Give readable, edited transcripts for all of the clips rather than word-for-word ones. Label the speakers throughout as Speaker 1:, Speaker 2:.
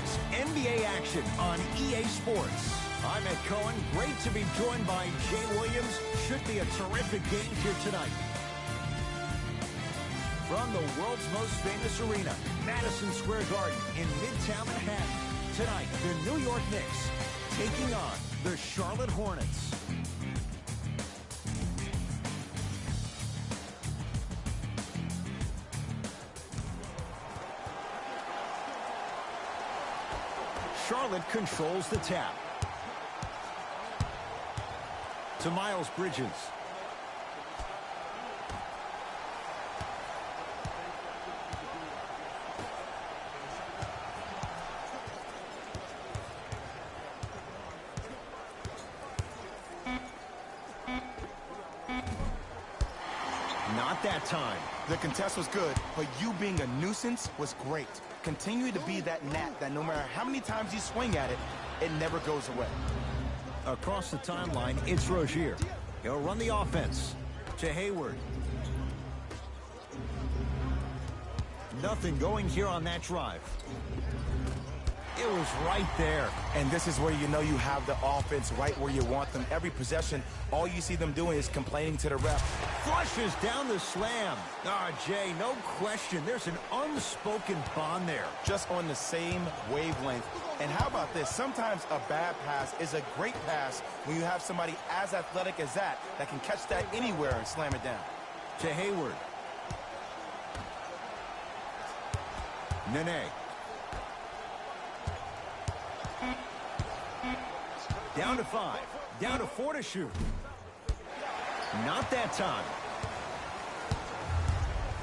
Speaker 1: It's NBA action on EA Sports. I'm Ed Cohen. Great to be joined by Jay Williams. Should be a terrific game here tonight. From the world's most famous arena, Madison Square Garden in Midtown Manhattan. Tonight, the New York Knicks taking on the Charlotte Hornets. Charlotte controls the tap. To Miles Bridges. Not that time.
Speaker 2: The contest was good, but you being a nuisance was great. Continue to be that gnat that no matter how many times you swing at it, it never goes away.
Speaker 1: Across the timeline, it's Rozier. He'll run the offense to Hayward. Nothing going here on that drive. It was right there.
Speaker 2: And this is where you know you have the offense right where you want them. Every possession, all you see them doing is complaining to the ref.
Speaker 1: Flushes down the slam. Jay, no question. There's an unspoken bond there.
Speaker 2: Just on the same wavelength. And how about this? Sometimes a bad pass is a great pass when you have somebody as athletic as that can catch that anywhere and slam it down.
Speaker 1: To Hayward. Nene. Down to 5. Down to 4 to shoot. Not that time.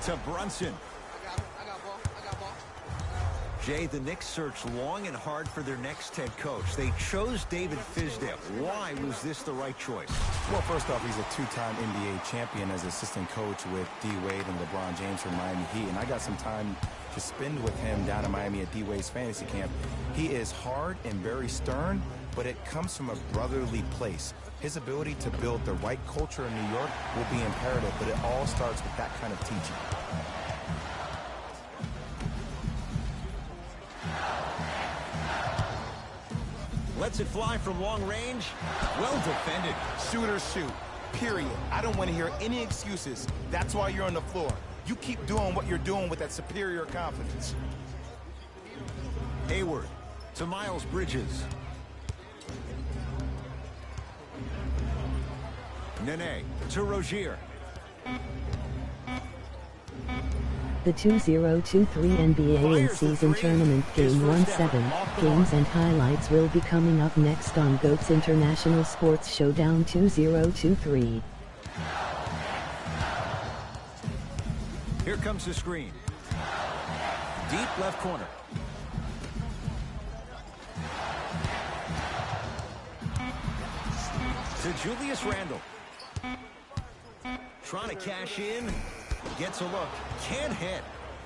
Speaker 1: To Brunson.
Speaker 3: I got ball.
Speaker 1: Jay, the Knicks searched long and hard for their next head coach. They chose David Fizdale. Why was this the right choice?
Speaker 2: Well, first off, he's a two-time NBA champion as assistant coach with D. Wade and LeBron James from Miami Heat. And I got some time to spend with him down in Miami at D. Wade's fantasy camp. He is hard and very stern, but it comes from a brotherly place. His ability to build the right culture in New York will be imperative, but it all starts with that kind of teaching.
Speaker 1: Lets it fly from long range. Well defended.
Speaker 2: Shooters shoot, period. I don't want to hear any excuses. That's why you're on the floor. You keep doing what you're doing with that superior confidence.
Speaker 1: Hayward to Miles Bridges. Nene to Rozier.
Speaker 4: The 2023 NBA in-season tournament Game 1-7 games and highlights will be coming up next on GOAT's International Sports Showdown 2023.
Speaker 1: Here comes the screen. Deep left corner. To Julius Randle. Trying to cash in. Gets a look. Can't hit.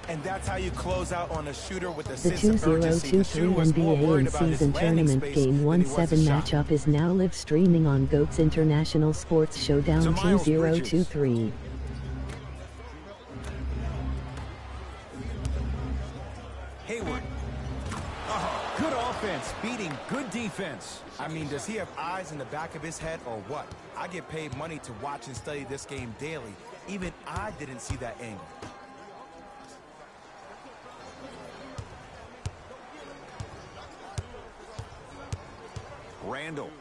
Speaker 2: And that's how you close out on a shooter with a
Speaker 4: The
Speaker 2: sense of urgency.
Speaker 4: 2023 NBA in-season tournament Game 1-7 matchup is now live streaming on GOAT's International Sports Showdown 2023.
Speaker 1: Hayward. Oh, good offense beating good defense.
Speaker 2: I mean, does he have eyes in the back of his head or what? I get paid money to watch and study this game daily. Even I didn't see that angle.
Speaker 1: Randle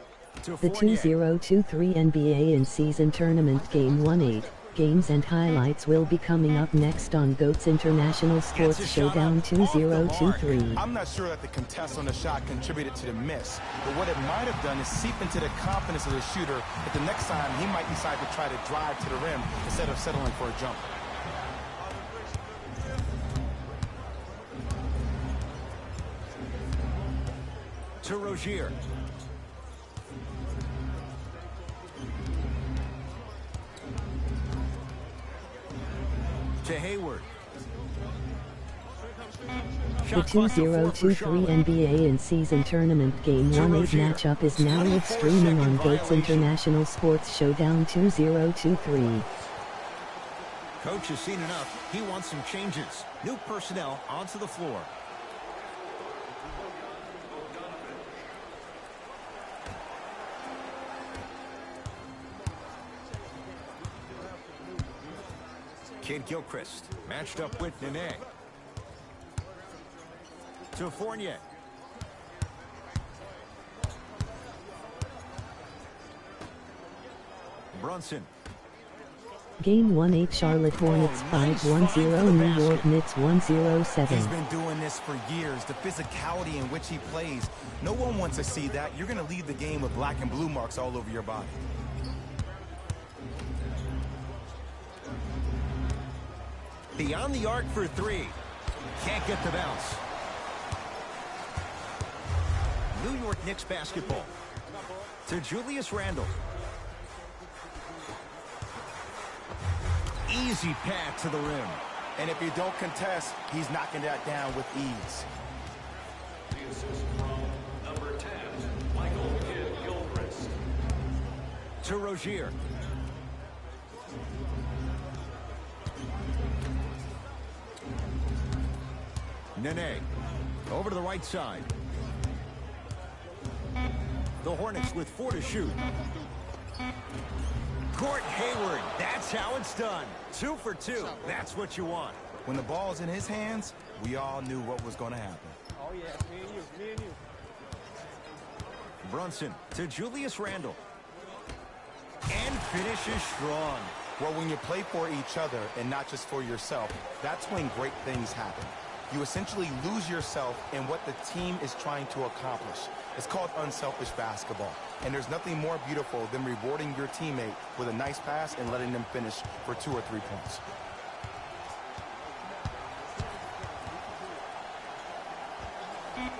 Speaker 1: to
Speaker 4: The
Speaker 1: Fournier.
Speaker 4: 2023 NBA in-season tournament Game 1-8 games and highlights will be coming up next on GOAT's International Sports Showdown 2023.
Speaker 2: I'm not sure that the contest on the shot contributed to the miss, but what it might have done is seep into the confidence of the shooter that the next time he might decide to try to drive to the rim instead of settling for a jumper.
Speaker 1: To Rozier. To Hayward.
Speaker 4: The 2023 NBA in-season tournament Game 1-8 matchup is now live streaming on GOAT's International Sports Showdown 2023.
Speaker 1: Coach has seen enough. He wants some changes. New personnel onto the floor. Kid Gilchrist matched up with Nene. To Fournier. Brunson.
Speaker 4: Game 1-8 Charlotte Hornets 5-1-0 New York Knicks 1-0-7.
Speaker 2: He's been doing this for years. The physicality in which he plays. No one wants to see that. You're going to leave the game with black and blue marks all over your body.
Speaker 1: Beyond the arc for three. Can't get the bounce. New York Knicks basketball. To Julius Randle. Easy path to the rim.
Speaker 2: And if you don't contest, he's knocking that down with ease.
Speaker 5: The assist from number 10, Michael Kid Gilchrist.
Speaker 1: To Rozier. Nene. Over to the right side. The Hornets with 4 to shoot. Gordon Hayward, that's how it's done. 2 for 2. That's what you want.
Speaker 2: When the ball's in his hands, we all knew what was going to happen.
Speaker 3: Oh, yeah, me and you.
Speaker 1: Brunson to Julius Randle. And finishes strong.
Speaker 2: Well, when you play for each other and not just for yourself, that's when great things happen. You essentially lose yourself in what the team is trying to accomplish. It's called unselfish basketball. And there's nothing more beautiful than rewarding your teammate with a nice pass and letting them finish for 2 or 3 points.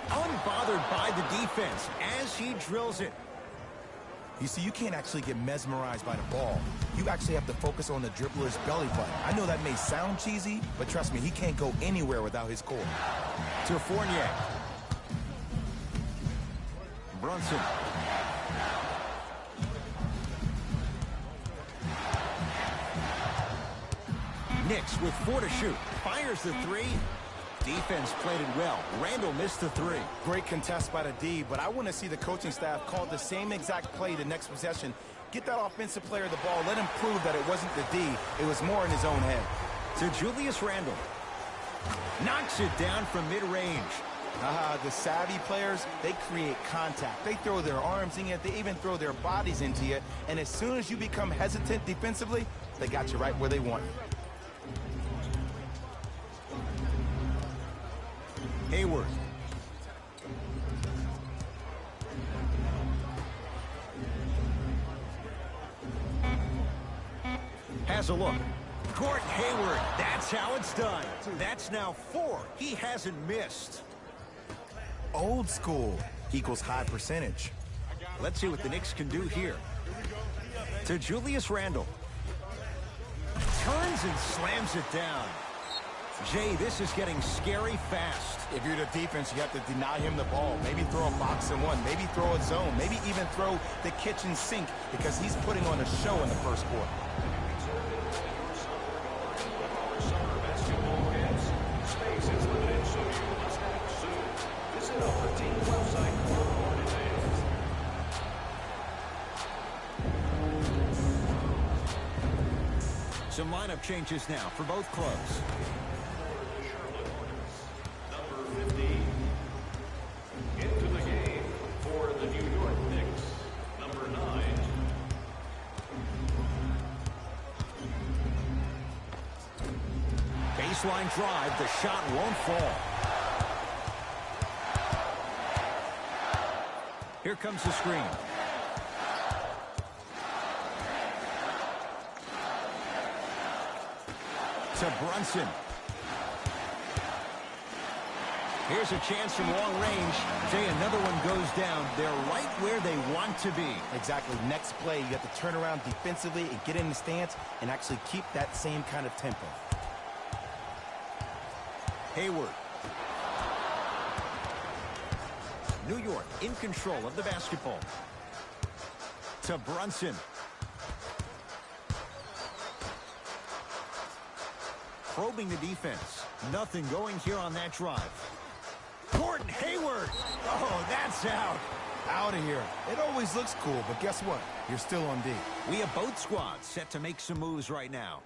Speaker 1: Unbothered by the defense as he drills it.
Speaker 2: You see, you can't actually get mesmerized by the ball. You actually have to focus on the dribbler's belly button. I know that may sound cheesy, but trust me, he can't go anywhere without his core.
Speaker 1: To Fournier. Brunson. Knicks with 4 to shoot. Fires the 3. Defense played it well. Randle missed the 3.
Speaker 2: Great contest by the D, but I want to see the coaching staff call the same exact play the next possession. Get that offensive player the ball. Let him prove that it wasn't the D. It was more in his own head.
Speaker 1: To Julius Randle. Knocks it down from mid-range.
Speaker 2: The savvy players, they create contact. They throw their arms in you. They even throw their bodies into you. And as soon as you become hesitant defensively, they got you right where they want you.
Speaker 1: Hayward. Has a look. Gordon Hayward, that's how it's done. That's now 4. He hasn't missed.
Speaker 2: Old school equals high percentage.
Speaker 1: Let's see what the Knicks can do here. To Julius Randle. Turns and slams it down. Jay, this is getting scary fast.
Speaker 2: If you're the defense, you have to deny him the ball. Maybe throw a box and one. Maybe throw a zone. Maybe even throw the kitchen sink because he's putting on a show in the first quarter.
Speaker 5: Summer basketball camps. Space is limited, so you must act soon. Visit our team website for more details.
Speaker 1: Some lineup changes now for both clubs.
Speaker 5: Number 15. Into the game for the New York Knicks. Number 9.
Speaker 1: Baseline drive, the shot won't fall. Here comes the screen. To Brunson. Here's a chance from long range. Jay, another one goes down. They're right where they want to be.
Speaker 2: Exactly. Next play, you have to turn around defensively and get in the stance and actually keep that same kind of tempo.
Speaker 1: Hayward. New York in control of the basketball. To Brunson. Probing the defense. Nothing going here on that drive. Gordon Hayward. Oh, that's out.
Speaker 2: Out of here. It always looks cool, but guess what? You're still on D.
Speaker 1: We have both squads set to make some moves right now.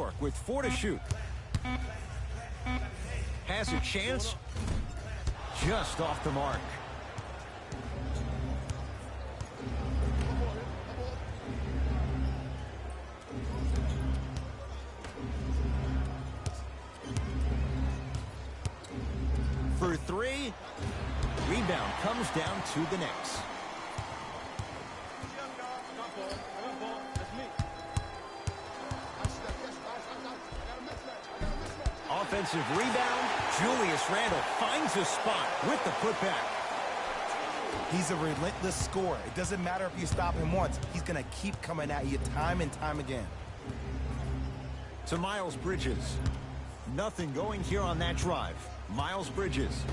Speaker 1: York with 4 to shoot. Has a chance. Just off the mark. For 3. Rebound comes down to the Knicks. Offensive rebound. Julius Randle finds a spot with the putback.
Speaker 2: He's a relentless scorer. It doesn't matter if you stop him once. He's going to keep coming at you time and time again.
Speaker 1: To Miles Bridges. Nothing going here on that drive. Miles Bridges.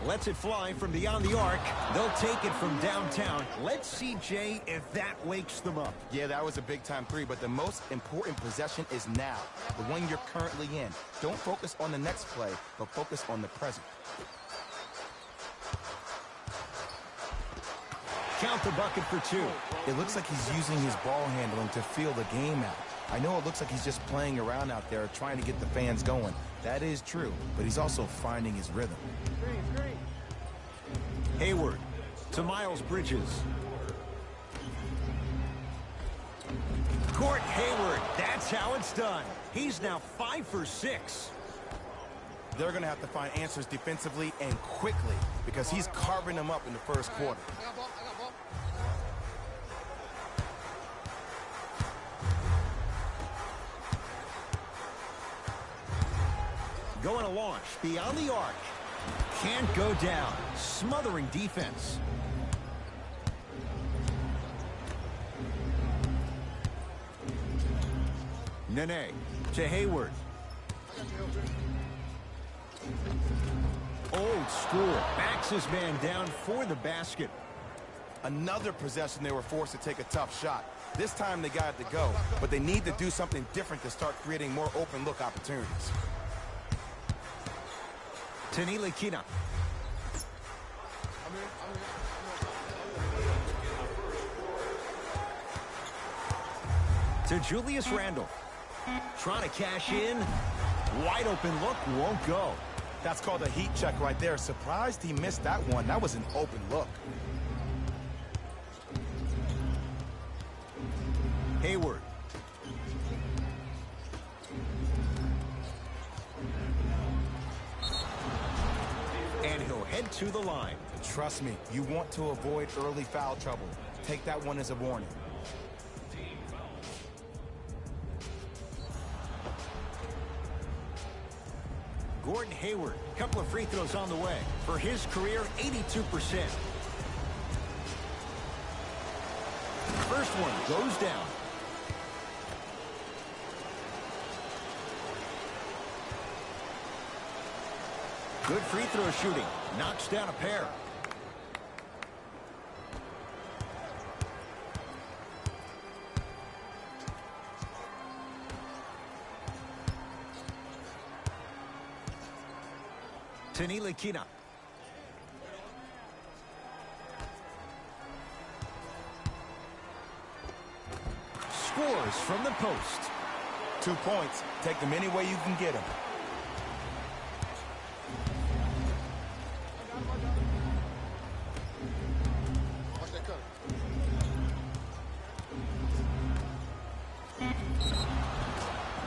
Speaker 1: Lets it fly from beyond the arc. They'll take it from downtown. Let's see, Jay, if that wakes them up.
Speaker 2: Yeah, that was a big-time 3, but the most important possession is now, the one you're currently in. Don't focus on the next play, but focus on the present.
Speaker 1: Count the bucket for 2.
Speaker 2: It looks like he's using his ball handling to feel the game out. I know it looks like he's just playing around out there trying to get the fans going. That is true, but he's also finding his rhythm.
Speaker 1: Hayward to Miles Bridges. Court Hayward, that's how it's done. He's now 5 for 6.
Speaker 2: They're going to have to find answers defensively and quickly because he's carving them up in the first quarter.
Speaker 1: Going to launch beyond the arc. Can't go down. Smothering defense. Nene to Hayward. Old school. Backs his man down for the basket.
Speaker 2: Another possession they were forced to take a tough shot. This time they got it to go, but they need to do something different to start creating more open look opportunities.
Speaker 1: Tanilikina. To Julius Randle. Trying to cash in. Wide open look, won't go.
Speaker 2: That's called a heat check right there. Surprised he missed that one. That was an open look.
Speaker 1: Hayward. And he'll head to the line.
Speaker 2: Trust me, you want to avoid early foul trouble. Take that one as a warning.
Speaker 1: Gordon Hayward, couple of free throws on the way. For his career, 82%. First one goes down. Good free throw shooting. Knocks down a pair. Tanilikina. Scores from the post.
Speaker 2: 2 points. Take them any way you can get them.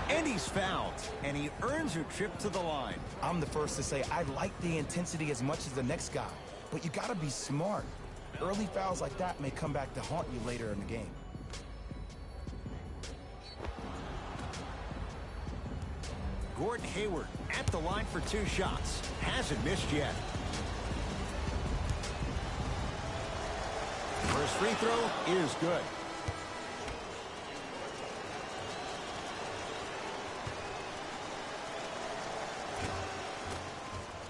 Speaker 1: And he's fouled, and he earns a trip to the line.
Speaker 2: I'm the first to say I like the intensity as much as the next guy, but you got to be smart. Early fouls like that may come back to haunt you later in the game.
Speaker 1: Gordon Hayward at the line for 2 shots. Hasn't missed yet. First free throw is good.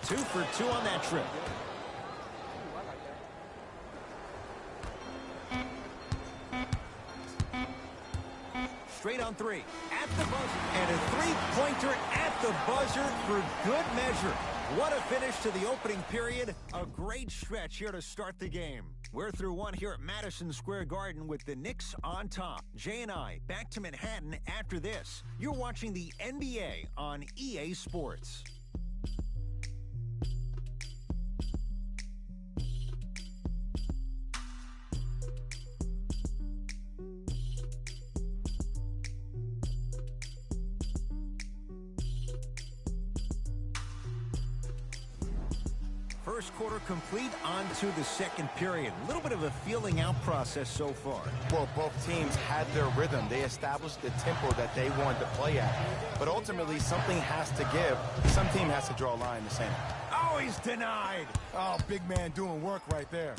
Speaker 1: Two for 2 on that trip. Straight on 3 at the buzzer, and a 3-pointer at the buzzer for good measure. What a finish to the opening period. A great stretch here to start the game. We're through one here at Madison Square Garden with the Knicks on top. Jay and I back to Manhattan after this. You're watching the NBA on EA Sports. First quarter complete, on to the second period. A little bit of a feeling out process so far.
Speaker 2: Well, both teams had their rhythm. They established the tempo that they wanted to play at. But ultimately, something has to give. Some team has to draw a line in the sand.
Speaker 1: Oh, he's denied.
Speaker 2: Oh, big man doing work right there.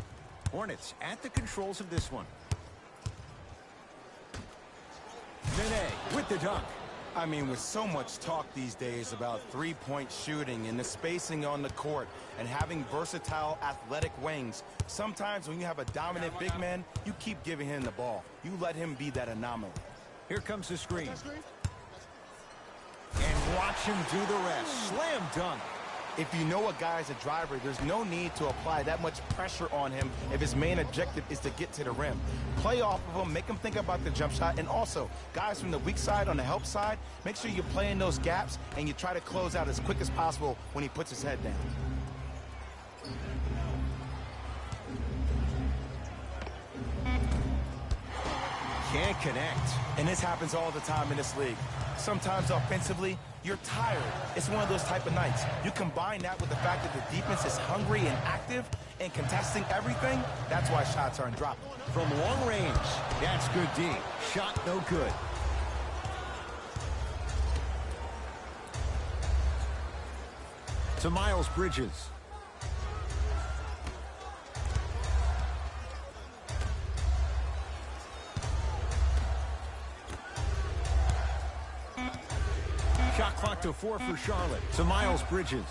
Speaker 1: Hornets at the controls of this one. Nene with the dunk.
Speaker 2: I mean, with so much talk these days about three-point shooting and the spacing on the court and having versatile athletic wings, sometimes when you have a dominant big man, you keep giving him the ball. You let him be that anomaly.
Speaker 1: Here comes the screen. And watch him do the rest. Slam dunk.
Speaker 2: If you know a guy's a driver, there's no need to apply that much pressure on him if his main objective is to get to the rim. Play off of him, make him think about the jump shot, and also, guys from the weak side on the help side, make sure you're playing those gaps and you try to close out as quick as possible when he puts his head down.
Speaker 1: Can't connect.
Speaker 2: And this happens all the time in this league. Sometimes offensively, you're tired. It's one of those type of nights. You combine that with the fact that the defense is hungry and active and contesting everything, that's why shots aren't dropping.
Speaker 1: From long range, that's good D. Shot no good. To Miles Bridges. Shot clock to 4 for Charlotte. To Miles Bridges.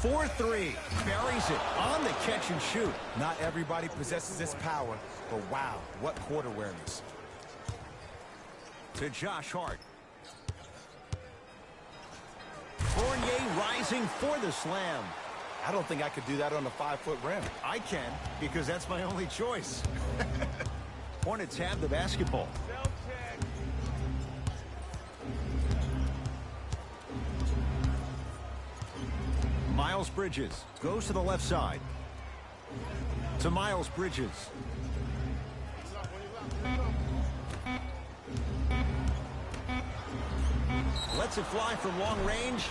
Speaker 1: 4-3. Buries it on the catch and shoot.
Speaker 2: Not everybody possesses this power, but wow, what court awareness.
Speaker 1: To Josh Hart. Fournier rising for the slam.
Speaker 2: I don't think I could do that on a 5-foot rim.
Speaker 1: I can, because that's my only choice. Hornets have the basketball. Miles Bridges goes to the left side. To Miles Bridges. Lets it fly from long range.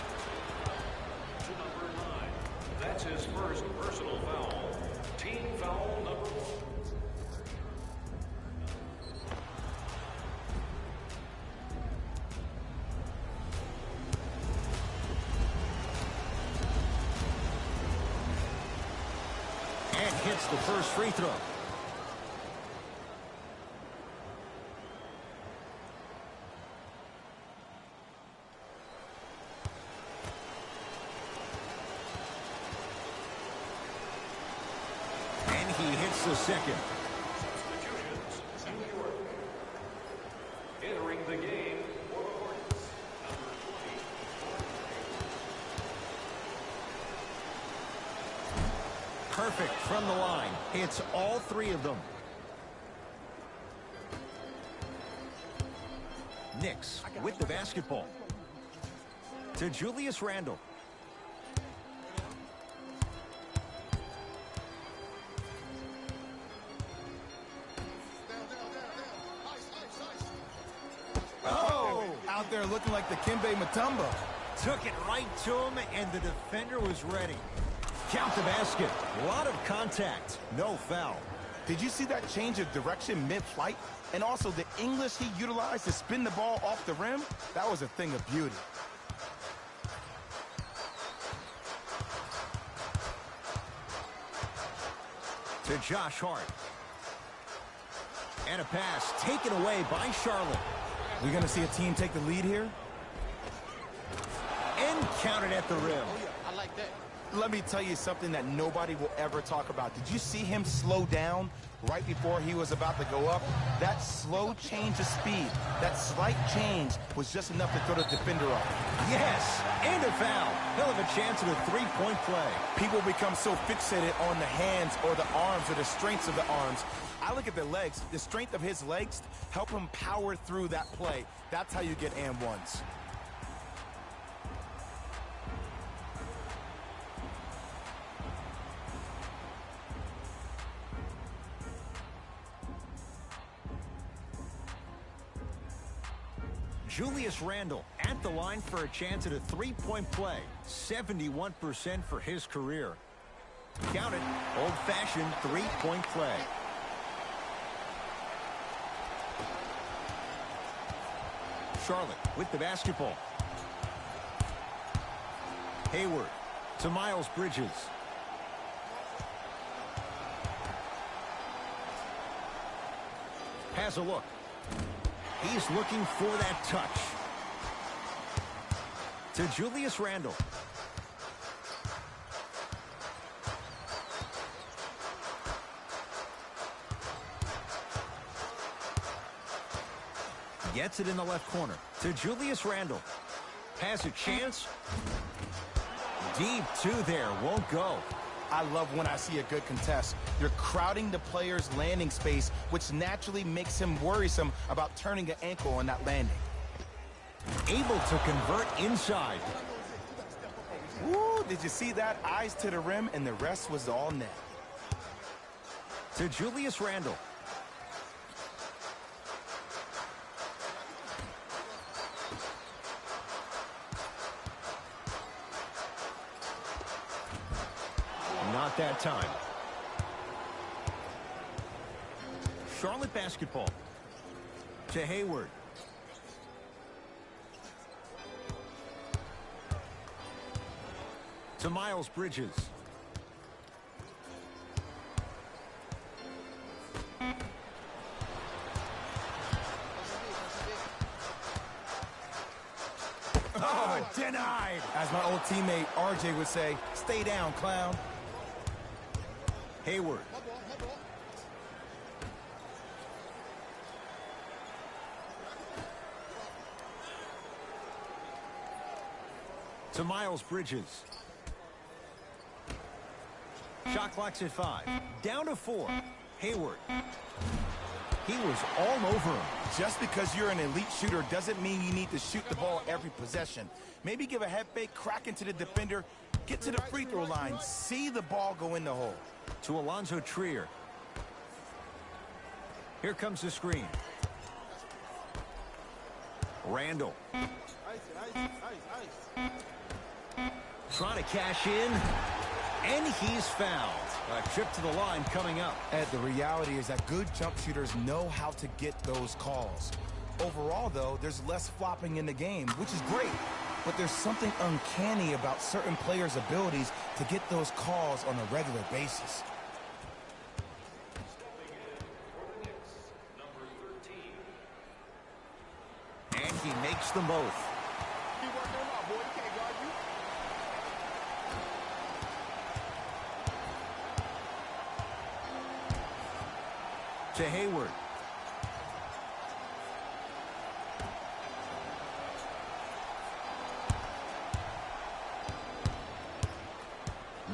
Speaker 5: To number 9. That's his first personal foul. Team foul number 1.
Speaker 1: And hits the first free throw. And he hits the second.
Speaker 5: Substitutions, New York. Entering the game for the Hornets, number 20.
Speaker 1: Perfect from the line. Hits all three of them. Knicks with the basketball. To Julius Randle.
Speaker 2: Oh, out there looking like the Kimbe Mutombo.
Speaker 1: Took it right to him, and the defender was ready. Count the basket. A lot of contact. No foul.
Speaker 2: Did you see that change of direction mid-flight? And also the English he utilized to spin the ball off the rim? That was a thing of beauty.
Speaker 1: To Josh Hart. And a pass taken away by Charlotte.
Speaker 2: We're going to see a team take the lead here?
Speaker 1: And counted at the rim.
Speaker 3: I like that.
Speaker 2: Let me tell you something that nobody will ever talk about. Did you see him slow down right before he was about to go up? That slow change of speed, that slight change was just enough to throw the defender off.
Speaker 1: Yes, and a foul. He'll have a chance at a three-point play.
Speaker 2: People become so fixated on the hands or the arms or the strengths of the arms. I look at the legs. The strength of his legs help him power through that play. That's how you get and ones.
Speaker 1: Julius Randle at the line for a chance at a three-point play. 71% for his career. Count it, old-fashioned three-point play. Charlotte with the basketball. Hayward to Miles Bridges. Has a look. He's looking for that touch. To Julius Randle. Gets it in the left corner. To Julius Randle. Has a chance. Deep two there. Won't go.
Speaker 2: I love when I see a good contest. You're crowding the player's landing space, which naturally makes him worrisome about turning an ankle on that landing.
Speaker 1: Able to convert inside.
Speaker 2: Woo, did you see that? Eyes to the rim, and the rest was all net.
Speaker 1: To Julius Randle. Not that time. Charlotte basketball. To Hayward. To Miles Bridges. Oh, denied.
Speaker 2: As my old teammate RJ would say, stay down, clown.
Speaker 1: Hayward. To Miles Bridges. Shot clock's at 5. Down to 4. Hayward. He was all over him.
Speaker 2: Just because you're an elite shooter doesn't mean you need to shoot the ball every possession. Maybe give a head fake, crack into the defender, get to the free throw line, see the ball go in the hole.
Speaker 1: To Alonzo Trier. Here comes the screen. Randle. Trying to cash in. And he's fouled. A trip to the line coming up.
Speaker 2: Ed, the reality is that good jump shooters know how to get those calls. Overall, though, there's less flopping in the game, which is great. But there's something uncanny about certain players' abilities to get those calls on a regular basis.
Speaker 1: And he makes them both. To Hayward.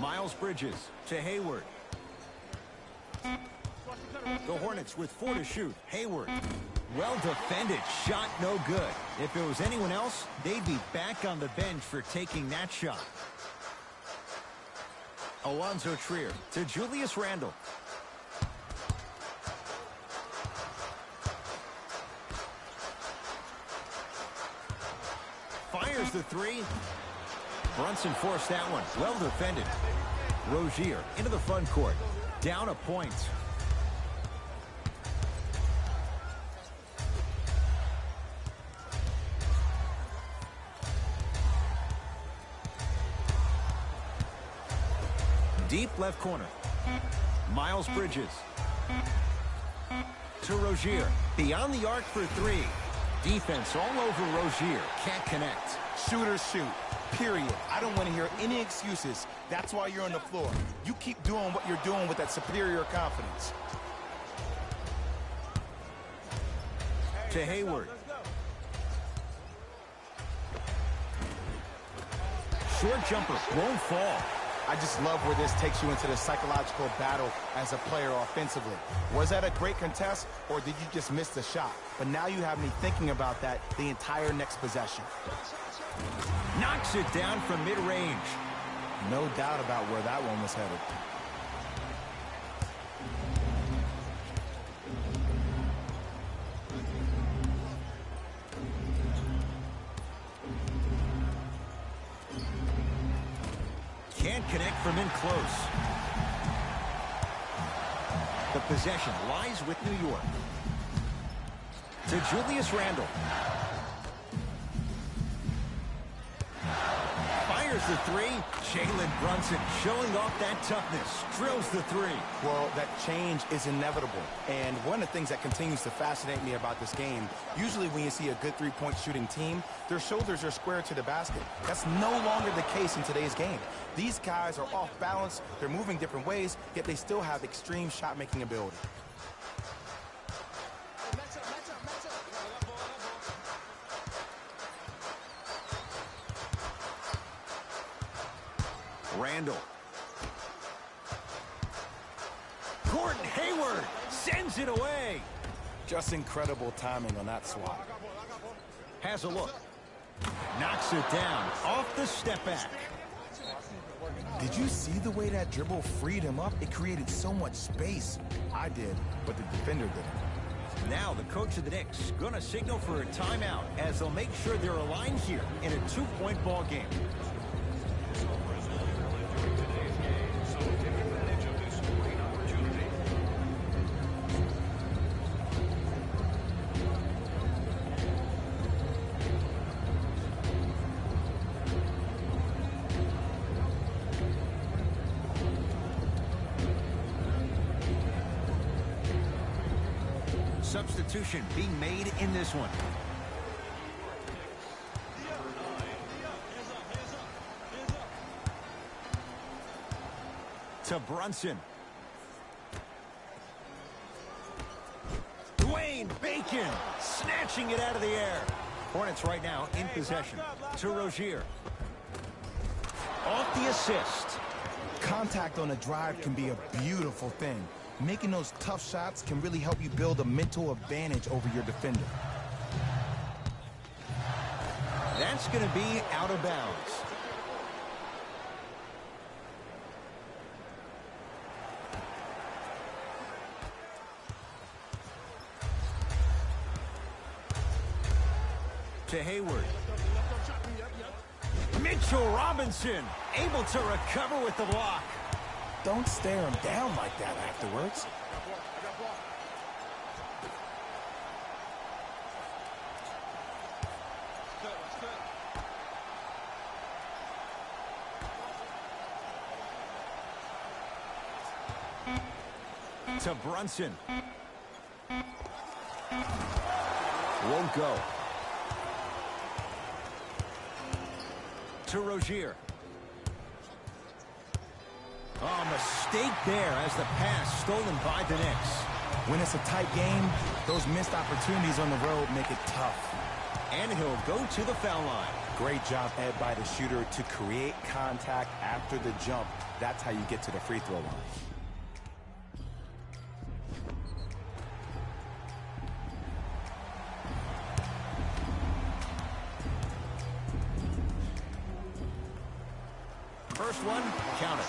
Speaker 1: Miles Bridges to Hayward. The Hornets with 4 to shoot. Hayward. Well defended. Shot no good. If it was anyone else, they'd be back on the bench for taking that shot. Alonzo Trier to Julius Randle. Fires the 3. Brunson forced that one. Well defended. Rozier into the front court. Down a point. Deep left corner. Miles Bridges. To Rozier. Beyond the arc for 3. Defense all over Rozier. Can't connect.
Speaker 2: Shooters shoot. Period. I don't want to hear any excuses. That's why you're on the floor. You keep doing what you're doing with that superior confidence.
Speaker 1: To Hayward. Short jumper won't fall.
Speaker 2: I just love where this takes you into the psychological battle as a player offensively. Was that a great contest, or did you just miss the shot? But now you have me thinking about that the entire next possession.
Speaker 1: Knocks it down from mid-range.
Speaker 2: No doubt about where that one was headed.
Speaker 1: Can't connect from in close. The possession lies with New York. To Julius Randle. Fires the three. Jalen Brunson showing off that toughness. Drills the three.
Speaker 2: Well, that change is inevitable. And one of the things that continues to fascinate me about this game, usually when you see a good three-point shooting team, their shoulders are square to the basket. That's no longer the case in today's game. These guys are off balance, they're moving different ways, yet they still have extreme shot-making ability.
Speaker 1: Randall. Gordon Hayward sends it away.
Speaker 2: Just incredible timing on that swat.
Speaker 1: Has a look. Knocks it down off the step back.
Speaker 2: Did you see the way that dribble freed him up? It created so much space. I did, but the defender didn't.
Speaker 1: Now the coach of the Knicks going to signal for a timeout as they'll make sure they're aligned here in a two-point ball game. Substitution being made in this one. To Brunson. Dwayne Bacon snatching it out of the air. Hornets right now in possession. To Rozier. Off the assist.
Speaker 2: Contact on a drive can be a beautiful thing. Making those tough shots can really help you build a mental advantage over your defender.
Speaker 1: That's going to be out of bounds. To Hayward. Mitchell Robinson able to recover with the block.
Speaker 2: Don't stare him down like that afterwards.
Speaker 1: To Brunson. Won't go. To Rozier. Oh, mistake there as the pass stolen by the Knicks.
Speaker 2: When it's a tight game, those missed opportunities on the road make it tough.
Speaker 1: And he'll go to the foul line.
Speaker 2: Great job, Ed, by the shooter to create contact after the jump. That's how you get to the free throw line.
Speaker 1: First one, count it.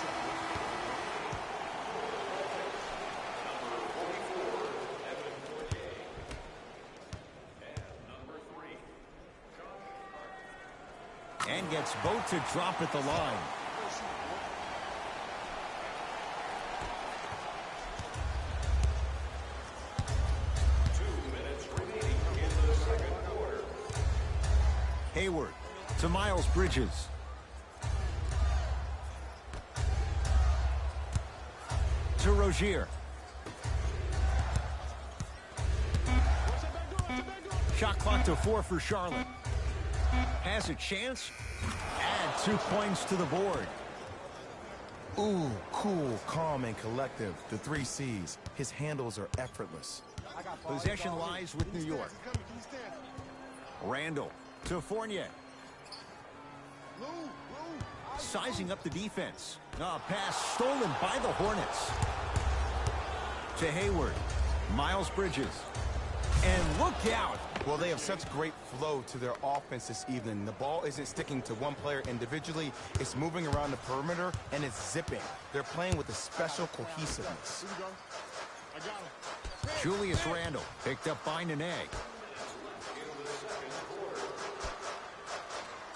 Speaker 1: And gets both to drop at the line. Hayward to Miles Bridges. To Rozier. Shot clock to 4 for Charlotte. Has a chance. Add 2 points to the board.
Speaker 2: Ooh, cool, calm, and collective. The 3 C's. His handles are effortless.
Speaker 1: Possession lies with New York. Randall to Fournier. Sizing up the defense. Pass stolen by the Hornets. To Hayward. Miles Bridges. And look out.
Speaker 2: Well, they have such great flow to their offense this evening. The ball isn't sticking to one player individually. It's moving around the perimeter, and it's zipping. They're playing with a special cohesiveness.
Speaker 1: Julius Randle picked up by Nene.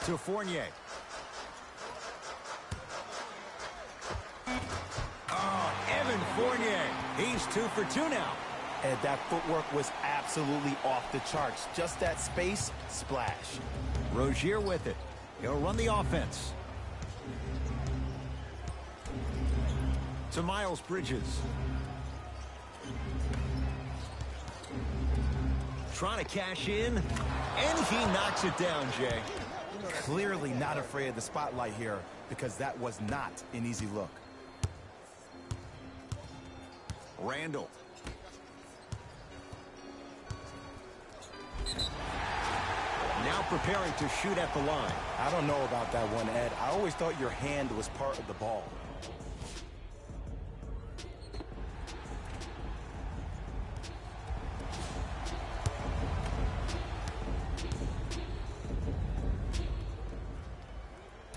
Speaker 1: To Fournier. Evan Fournier. He's 2 for 2 now.
Speaker 2: And that footwork was absolutely off the charts. Just that space, splash.
Speaker 1: Rozier with it. He'll run the offense. To Miles Bridges. Trying to cash in, and he knocks it down, Jay.
Speaker 2: Clearly not afraid of the spotlight here, because that was not an easy look.
Speaker 1: Randall. Now preparing to shoot at the line.
Speaker 2: I don't know about that one, Ed. I always thought your hand was part of the ball.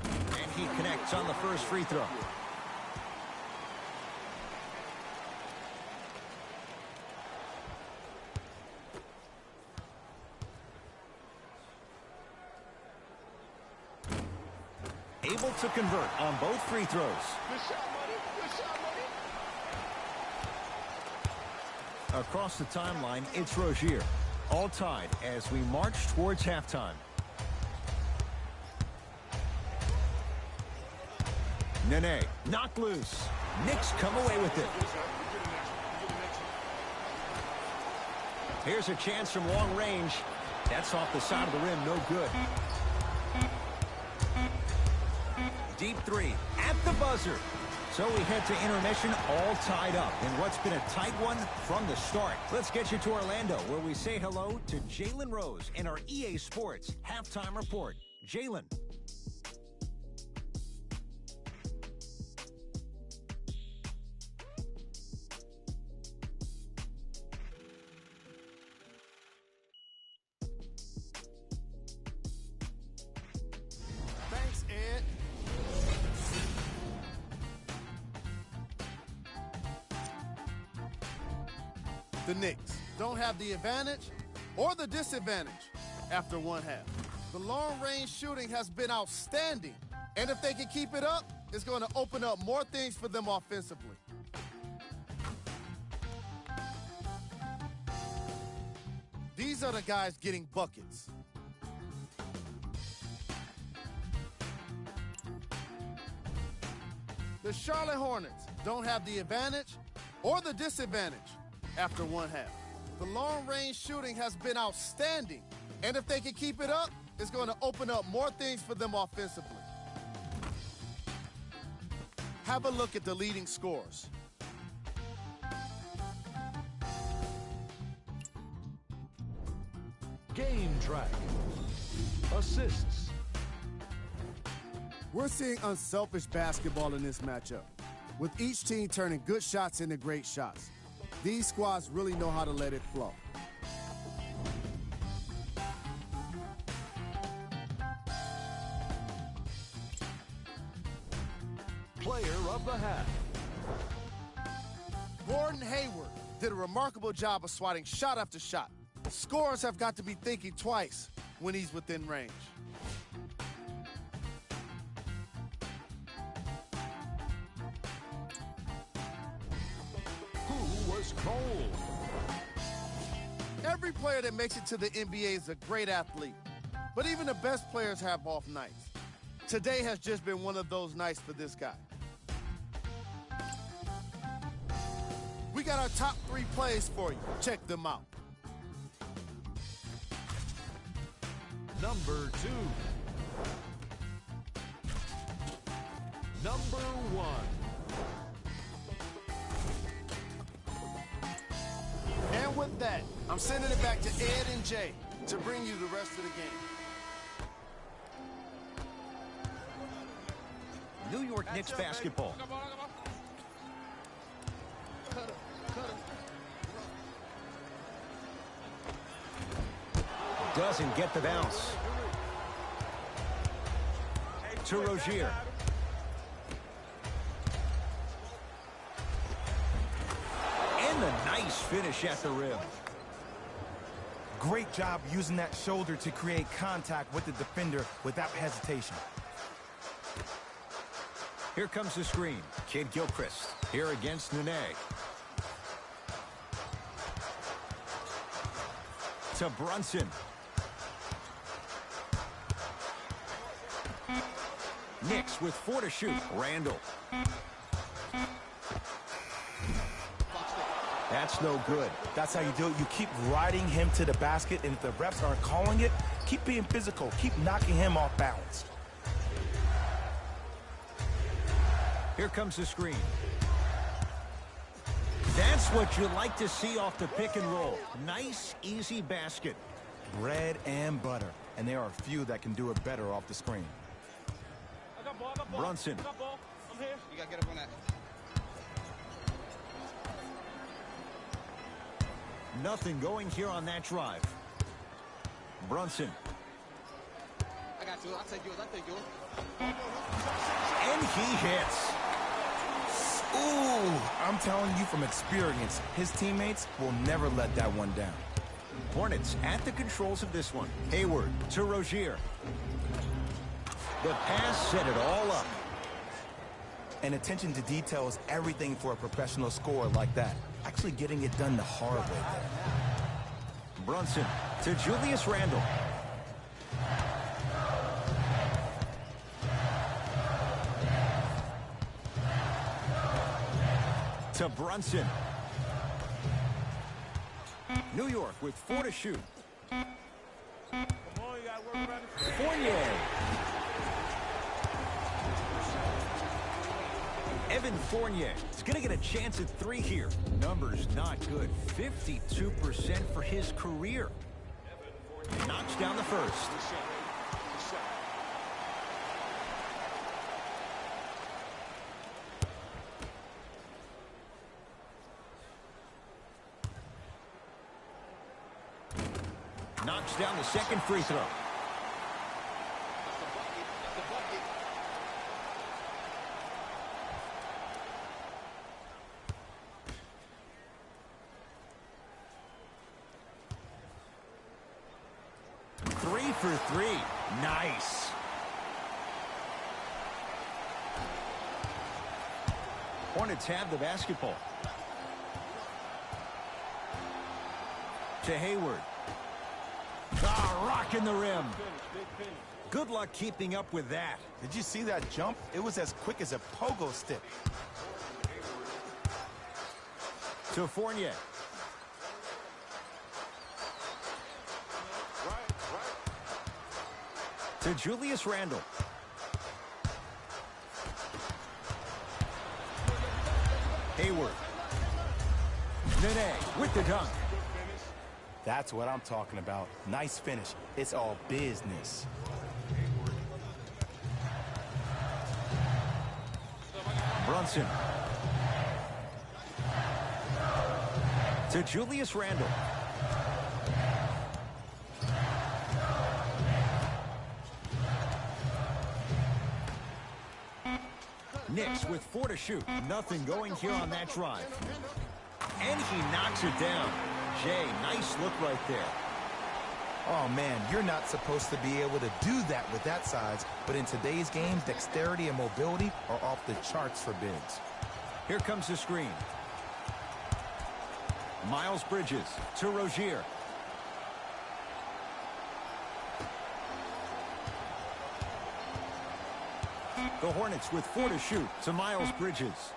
Speaker 1: And he connects on the first free throw. Able to convert on both free throws.
Speaker 3: Good shot, buddy. Good shot, buddy.
Speaker 1: Across the timeline, it's Rozier. All tied as we march towards halftime. Nene, knocked loose. Knicks come away with it. Here's a chance from long range. That's off the side of the rim, no good. Deep 3 at the buzzer. So we head to intermission all tied up in what's been a tight one from the start. Let's get you to Orlando, where we say hello to Jalen Rose in our EA Sports Halftime Report. Jalen.
Speaker 3: Thanks, Ed. The Knicks don't have the advantage or the disadvantage after one half. The long-range shooting has been outstanding, and if they can keep it up, it's going to open up more things for them offensively. These are the guys getting buckets. The Charlotte Hornets don't have the advantage or the disadvantage after one half. The long-range shooting has been outstanding, and if they can keep it up, it's going to open up more things for them offensively. Have a look at the leading scorers.
Speaker 5: Game track. Assists.
Speaker 3: We're seeing unselfish basketball in this matchup, with each team turning good shots into great shots. These squads really know how to let it flow.
Speaker 5: Player of the half.
Speaker 3: Gordon Hayward did a remarkable job of swatting shot after shot. Scorers have got to be thinking twice when he's within range.
Speaker 5: Who was cold?
Speaker 3: Every player that makes it to the NBA is a great athlete, but even the best players have off nights. Today has just been one of those nights for this guy. We got our top 3 plays for you. Check them out.
Speaker 5: Number 2. Number 1.
Speaker 3: And with that, I'm sending it back to Ed and Jay to bring you the rest of the game.
Speaker 1: New York Knicks basketball. Doesn't get the bounce. To Rozier. And the nice finish at the rim.
Speaker 2: Great job using that shoulder to create contact with the defender without hesitation.
Speaker 1: Here comes the screen. Kid Gilchrist here against Nene. To Brunson. Knicks with 4 to shoot. Randall. That's no good.
Speaker 2: That's how you do it. You keep riding him to the basket, and if the refs aren't calling it, keep being physical. Keep knocking him off balance.
Speaker 1: Here comes the screen. That's what you like to see off the pick and roll. Nice, easy basket.
Speaker 2: Bread and butter. And there are a few that can do it better off the screen.
Speaker 1: Brunson.
Speaker 6: You gotta get up on that.
Speaker 1: Nothing going here on that drive. Brunson.
Speaker 6: I got you. I'll take yours. I'll take yours.
Speaker 1: And he hits.
Speaker 2: Ooh, I'm telling you from experience, his teammates will never let that one down.
Speaker 1: Hornets at the controls of this one. Hayward to Rozier. The pass set it all up.
Speaker 2: And attention to detail is everything for a professional scorer like that. Actually getting it done the hard way.
Speaker 1: Brunson to Julius Randle. To Brunson. New York with 4 to shoot. Fournier. Evan Fournier is going to get a chance at 3 here. Numbers not good. 52% for his career. Knocks down the first. Knocks down the second free throw. Three for 3. Nice. Hornets have the basketball. To Hayward. Rocking the rim. Good luck keeping up with that.
Speaker 2: Did you see that jump? It was as quick as a pogo stick.
Speaker 1: To Fournier. To Julius Randle. Hayward. Nene with the dunk.
Speaker 2: That's what I'm talking about. Nice finish. It's all business.
Speaker 1: Brunson. To Julius Randle. Knicks with 4 to shoot. Nothing going here on that drive. And he knocks it down. Jay, nice look right there.
Speaker 2: Oh, man, you're not supposed to be able to do that with that size, but in today's game, dexterity and mobility are off the charts for bigs.
Speaker 1: Here comes the screen. Miles Bridges to Rozier. The Hornets with 4 to shoot to Miles Bridges.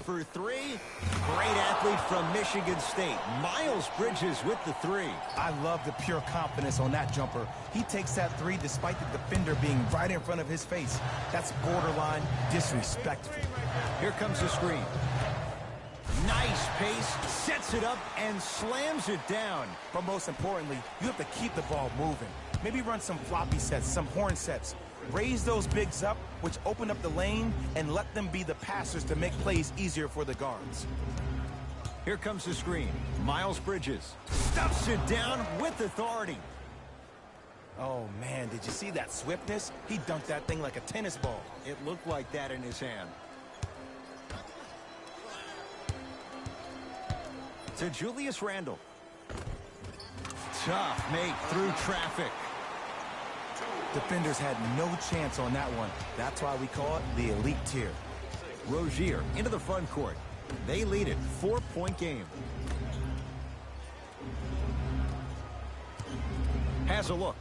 Speaker 1: For three. Great athlete from Michigan State. Miles Bridges with the three.
Speaker 2: I love the pure confidence on that jumper. He takes that three despite the defender being right in front of his face. That's borderline disrespectful.
Speaker 1: Here comes the screen. Nice pace, sets it up, and slams it down.
Speaker 2: But most importantly, you have to keep the ball moving. Maybe run some floppy sets, some horn sets. Raise those bigs up, which open up the lane, and let them be the passers to make plays easier for the guards.
Speaker 1: Here comes the screen. Miles Bridges stuffs it down with authority.
Speaker 2: Oh, man, did you see that swiftness? He dunked that thing like a tennis ball.
Speaker 1: It looked like that in his hand. To Julius Randle. Tough make through traffic.
Speaker 2: Defenders had no chance on that one. That's why we call it the elite tier.
Speaker 1: Rozier into the front court. They lead it. 4-point game. Has a look.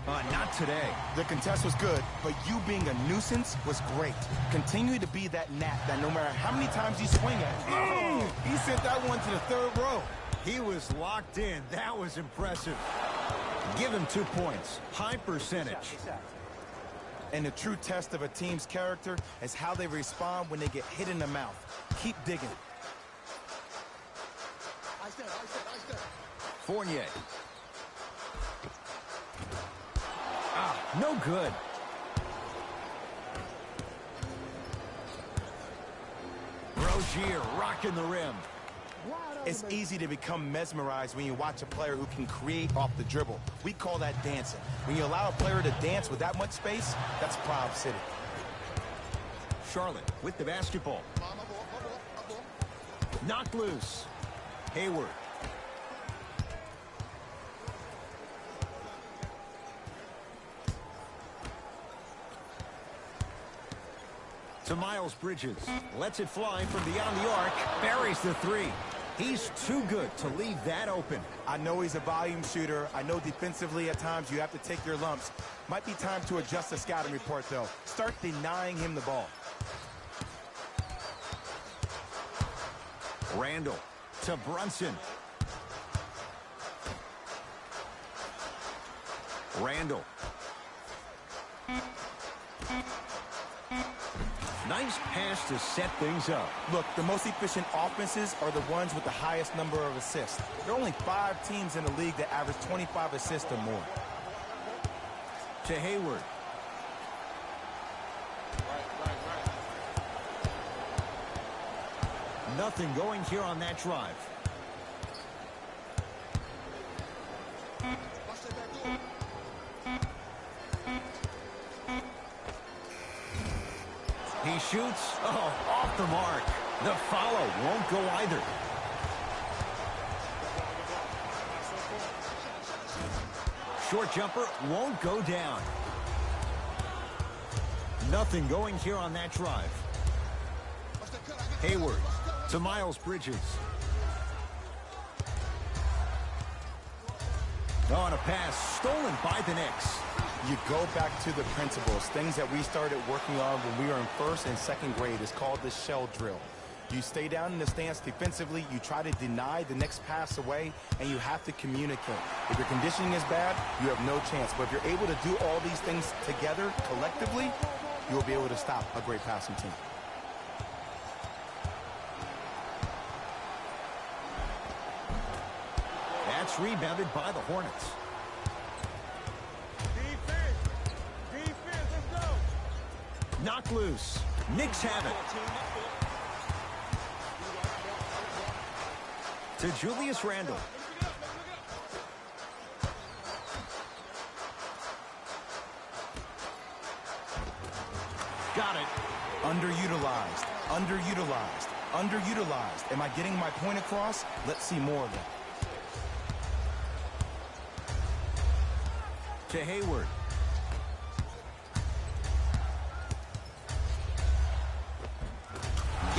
Speaker 1: Not today.
Speaker 2: The contest was good, but you being a nuisance was great. Continue to be that gnat that no matter how many times you swing at, he sent that one to the third row.
Speaker 1: He was locked in. That was impressive. Give him 2 points. High percentage.
Speaker 2: And the true test of a team's character is how they respond when they get hit in the mouth. Keep digging.
Speaker 1: Fournier. No good. Rozier rocking the rim.
Speaker 2: It's easy to become mesmerized when you watch a player who can create off the dribble. We call that dancing. When you allow a player to dance with that much space, that's Proud City.
Speaker 1: Charlotte with the basketball. Knocked loose. Hayward. To Miles Bridges. Lets it fly from beyond the arc. Buries the three. He's too good to leave that open.
Speaker 2: I know he's a volume shooter. I know defensively at times you have to take your lumps. Might be time to adjust the scouting report, though. Start denying him the ball.
Speaker 1: Randall to Brunson. Randall. Nice pass to set things up.
Speaker 2: Look, the most efficient offenses are the ones with the highest number of assists. There are only 5 teams in the league that average 25 assists or more.
Speaker 1: To Hayward. Nothing going here on that drive. He shoots. Oh, off the mark. The follow won't go either. Short jumper won't go down. Nothing going here on that drive. Hayward to Miles Bridges. On a pass stolen by the Knicks.
Speaker 2: You go back to the principles, things that we started working on when we were in first and second grade. It's called the shell drill. You stay down in the stance defensively, you try to deny the next pass away, and you have to communicate. If your conditioning is bad, you have no chance. But if you're able to do all these things together, collectively, you'll be able to stop a great passing team.
Speaker 1: That's rebounded by the Hornets. Knocked loose. Knicks have it. To Julius Randle. Got it.
Speaker 2: Underutilized, underutilized, underutilized. Am I getting my point across? Let's see more of that.
Speaker 1: To Hayward.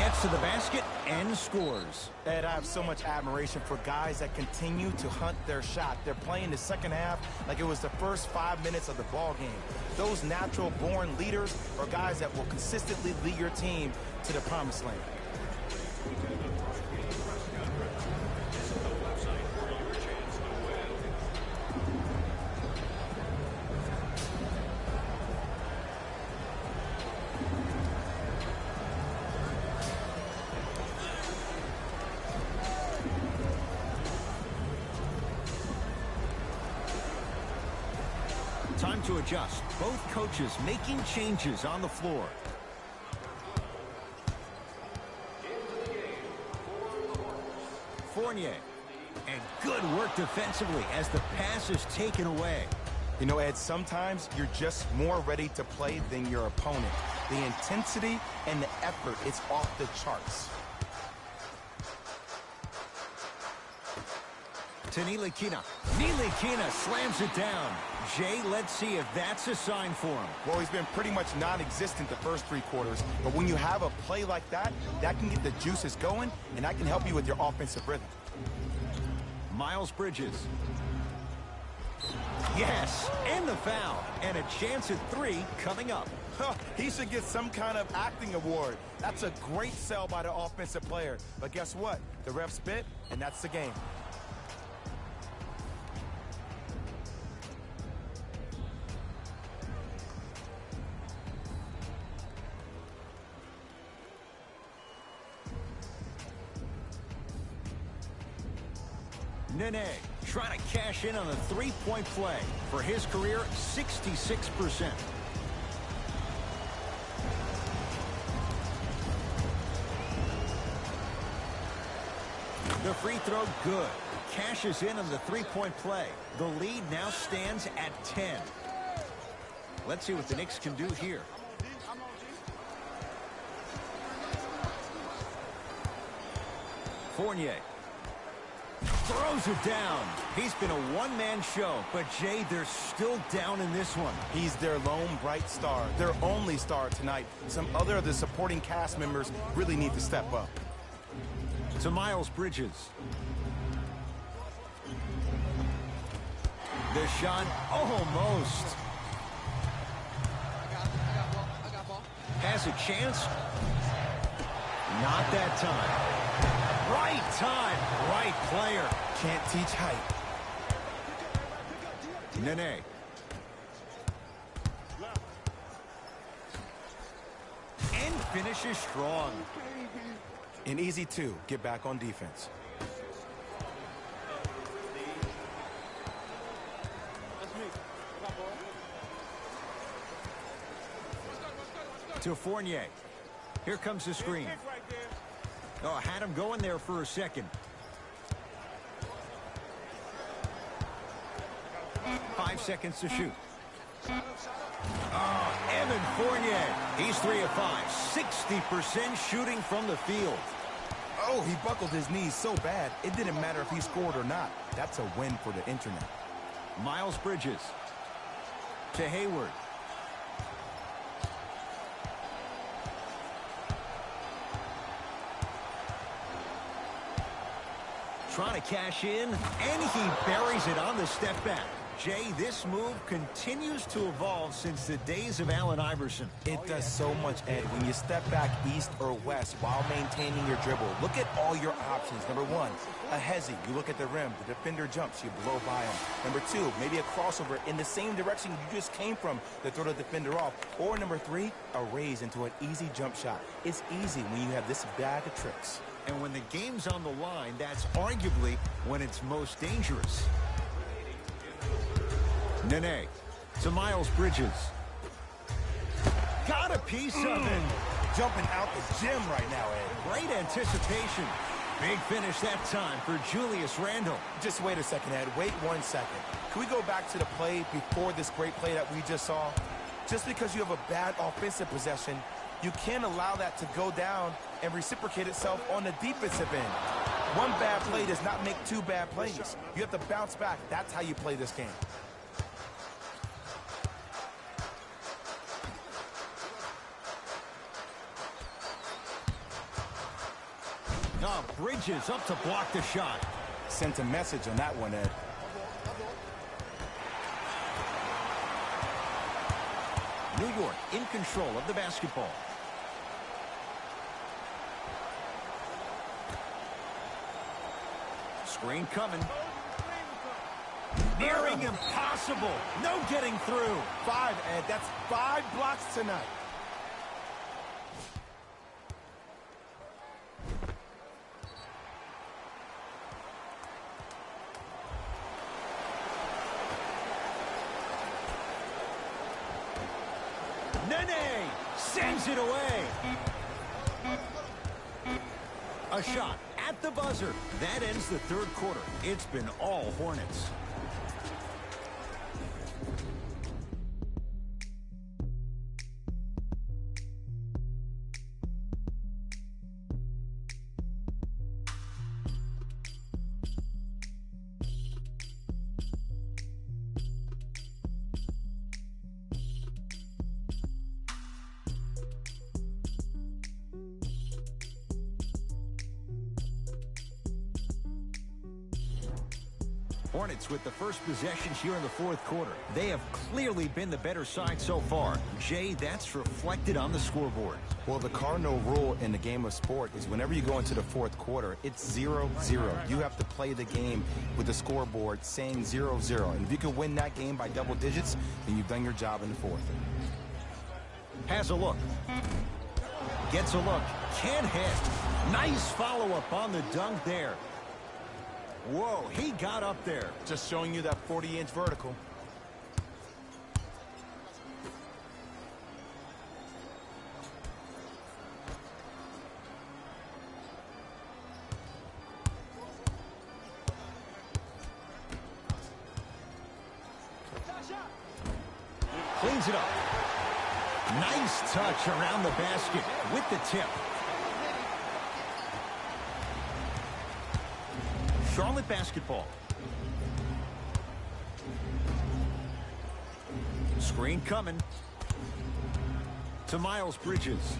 Speaker 1: gets to the basket and scores.
Speaker 2: Ed, I have so much admiration for guys that continue to hunt their shot. They're playing the second half like it was the first 5 minutes of the ball game. Those natural-born leaders are guys that will consistently lead your team to the promised land.
Speaker 1: Time to adjust. Both coaches making changes on the floor. Fournier. And good work defensively as the pass is taken away.
Speaker 2: You know, Ed, sometimes you're just more ready to play than your opponent. The intensity and the effort, it's off the charts.
Speaker 1: To Nilikina. Nilikina slams it down. Jay, let's see if that's a sign for him.
Speaker 2: Well, he's been pretty much non-existent the first 3 quarters, but when you have a play like that, that can get the juices going, and that can help you with your offensive rhythm.
Speaker 1: Miles Bridges. Yes, and the foul. And a chance at 3 coming up.
Speaker 2: He should get some kind of acting award. That's a great sell by the offensive player. But guess what? The ref spit, and that's the game.
Speaker 1: Nene trying to cash in on a 3-point play. For his career, 66%. The free throw good. Cashes in on the 3-point play. The lead now stands at 10. Let's see what the Knicks can do here. Fournier. Throws it down. He's been a one-man show, but Jay, they're still down in this one.
Speaker 2: He's their lone bright star, their only star tonight. Some other of the supporting cast members really need to step up.
Speaker 1: To Miles Bridges. The shot almost.
Speaker 6: I got ball.
Speaker 1: Has a chance. Not that time. Right time, right player.
Speaker 2: Can't teach height.
Speaker 1: Nene. And finishes strong.
Speaker 2: An easy 2. Get back on defense.
Speaker 1: To Fournier. Here comes the screen. Oh, I had him going there for a second. 5 seconds to shoot. Oh, Evan Fournier. He's 3 of 5. 60% shooting from the field.
Speaker 2: Oh, he buckled his knees so bad, it didn't matter if he scored or not. That's a win for the internet.
Speaker 1: Miles Bridges. To Hayward. Trying to cash in, and he buries it on the step back. Jay, this move continues to evolve since the days of Allen Iverson.
Speaker 2: It does so much, Ed, when you step back east or west while maintaining your dribble. Look at all your options. Number 1, a hezzy. You look at the rim. The defender jumps. You blow by him. Number 2, maybe a crossover in the same direction you just came from to throw the defender off. Or number 3, a raise into an easy jump shot. It's easy when you have this bag of tricks.
Speaker 1: And when the game's on the line, that's arguably when it's most dangerous. Nene to Miles Bridges. Got a piece of it.
Speaker 2: Jumping out the gym right now, Ed.
Speaker 1: Great anticipation. Big finish that time for Julius Randle.
Speaker 2: Just wait a second, Ed. Wait 1 second. Can we go back to the play before this great play that we just saw? Just because you have a bad offensive possession, you can't allow that to go down and reciprocate itself on the defensive end. One bad play does not make 2 bad plays. You have to bounce back. That's how you play this game.
Speaker 1: Oh, Bridges up to block the shot.
Speaker 2: Sent a message on that one, Ed.
Speaker 1: New York in control of the basketball. Screen coming. Nearing impossible. No getting through.
Speaker 2: 5, Ed. That's 5 blocks tonight.
Speaker 1: Nene sends it away. A shot at the buzzer. That ends the third quarter. It's been all Hornets. Hornets with the first possession here in the fourth quarter. They have clearly been the better side so far. Jay, that's reflected on the scoreboard.
Speaker 2: Well, the cardinal rule in the game of sport is whenever you go into the fourth quarter, it's 0-0. You have to play the game with the scoreboard saying 0-0. And if you can win that game by double digits, then you've done your job in the fourth.
Speaker 1: Has a look. Gets a look. Can't hit. Nice follow-up on the dunk there. Whoa, he got up there.
Speaker 2: Just showing you that 40-inch vertical.
Speaker 1: Cleans it up. Nice touch around the basket with the tip. Charlotte basketball. Screen coming. To Miles Bridges.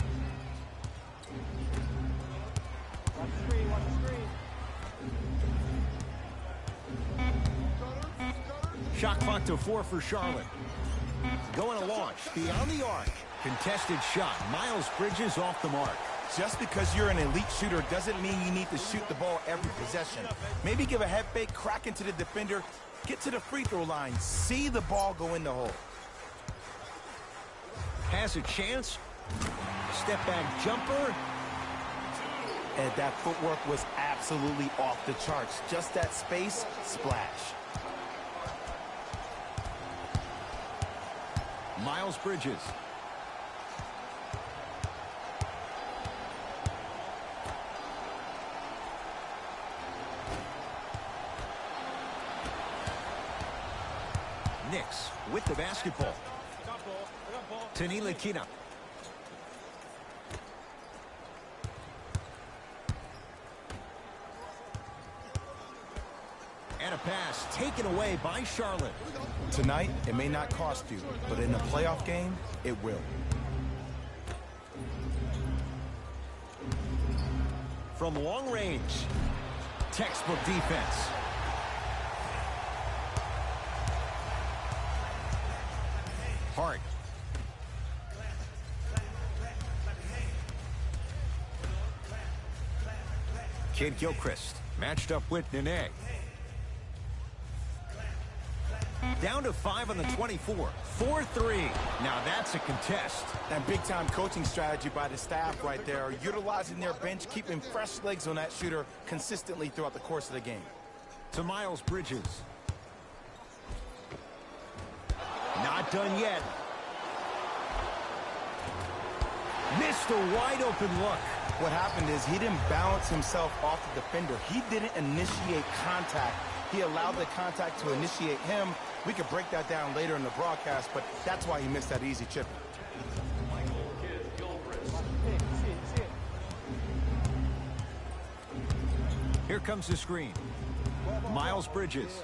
Speaker 6: Watch the screen, watch the screen.
Speaker 1: Shot clock to 4 for Charlotte. Going to launch. Beyond the arc. Contested shot. Miles Bridges off the mark.
Speaker 2: Just because you're an elite shooter doesn't mean you need to shoot the ball every possession. Maybe give a head fake, crack into the defender, get to the free throw line, see the ball go in the hole.
Speaker 1: Has a chance. Step back jumper.
Speaker 2: And that footwork was absolutely off the charts. Just that space, splash.
Speaker 1: Miles Bridges. Knicks with the basketball. Tanila Kina. And a pass taken away by Charlotte.
Speaker 2: Tonight, it may not cost you, but in a playoff game, it will.
Speaker 1: From long range. Textbook defense. Hart. Kid Gilchrist matched up with Nene. Down to 5 on the 24. 4-3. Now that's a contest.
Speaker 2: And big-time coaching strategy by the staff right there, utilizing their bench, keeping fresh legs on that shooter consistently throughout the course of the game.
Speaker 1: To Miles Bridges. Not done yet. Missed a wide-open look.
Speaker 2: What happened is he didn't balance himself off the defender. He didn't initiate contact. He allowed the contact to initiate him. We could break that down later in the broadcast, but that's why he missed that easy chip.
Speaker 1: Here comes the screen. Miles Bridges.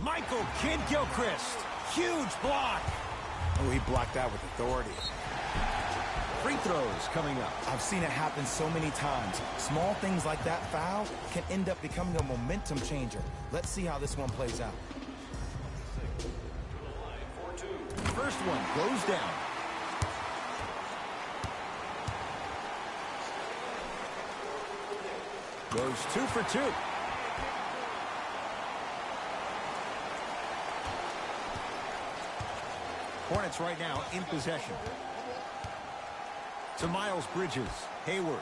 Speaker 1: Michael Kid Gilchrist. Huge block.
Speaker 2: Oh, he blocked that with authority.
Speaker 1: Free throws coming up.
Speaker 2: I've seen it happen so many times. Small things like that foul can end up becoming a momentum changer. Let's see how this one plays out.
Speaker 1: First one goes down. Goes 2 for 2. Hornets right now in possession. To Miles Bridges. Hayward.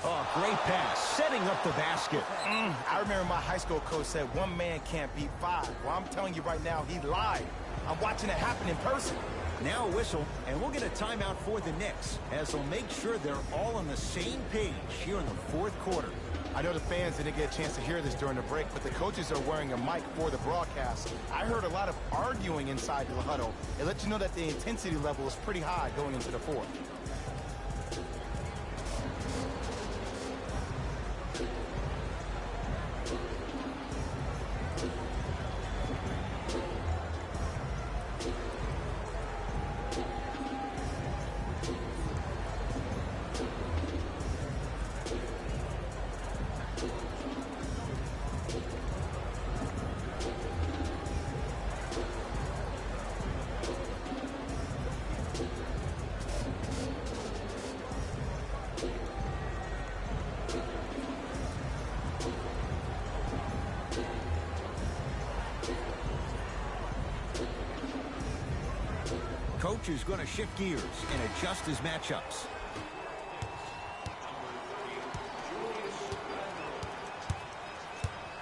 Speaker 1: Oh, great pass. Setting up the basket.
Speaker 2: I remember my high school coach said one man can't beat five. Well, I'm telling you right now, he lied. I'm watching it happen in person.
Speaker 1: Now a whistle, and we'll get a timeout for the Knicks, as they'll make sure they're all on the same page here in the fourth quarter.
Speaker 2: I know the fans didn't get a chance to hear this during the break, but the coaches are wearing a mic for the broadcast. I heard a lot of arguing inside the huddle. It lets you know that the intensity level is pretty high going into the fourth.
Speaker 1: Coach is going to shift gears and adjust his matchups.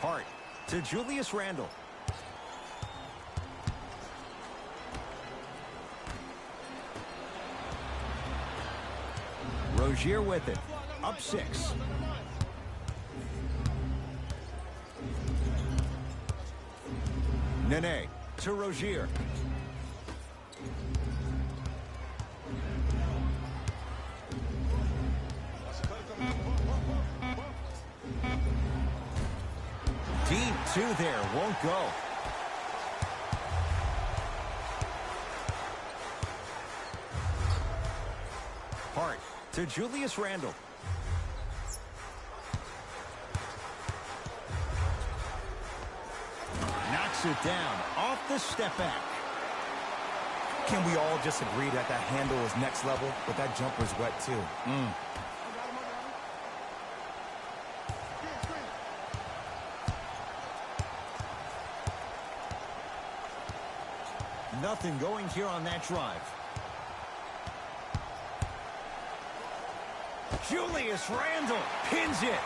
Speaker 1: Hart to Julius Randle. Rozier with it. Up 6. Nene to Rozier. Deep 2 there, won't go. Hart to Julius Randle. Knocks it down off the step back.
Speaker 2: Can we all just agree that that handle is next level, but that jumper's wet too?
Speaker 1: Nothing going here on that drive. Julius Randle pins it.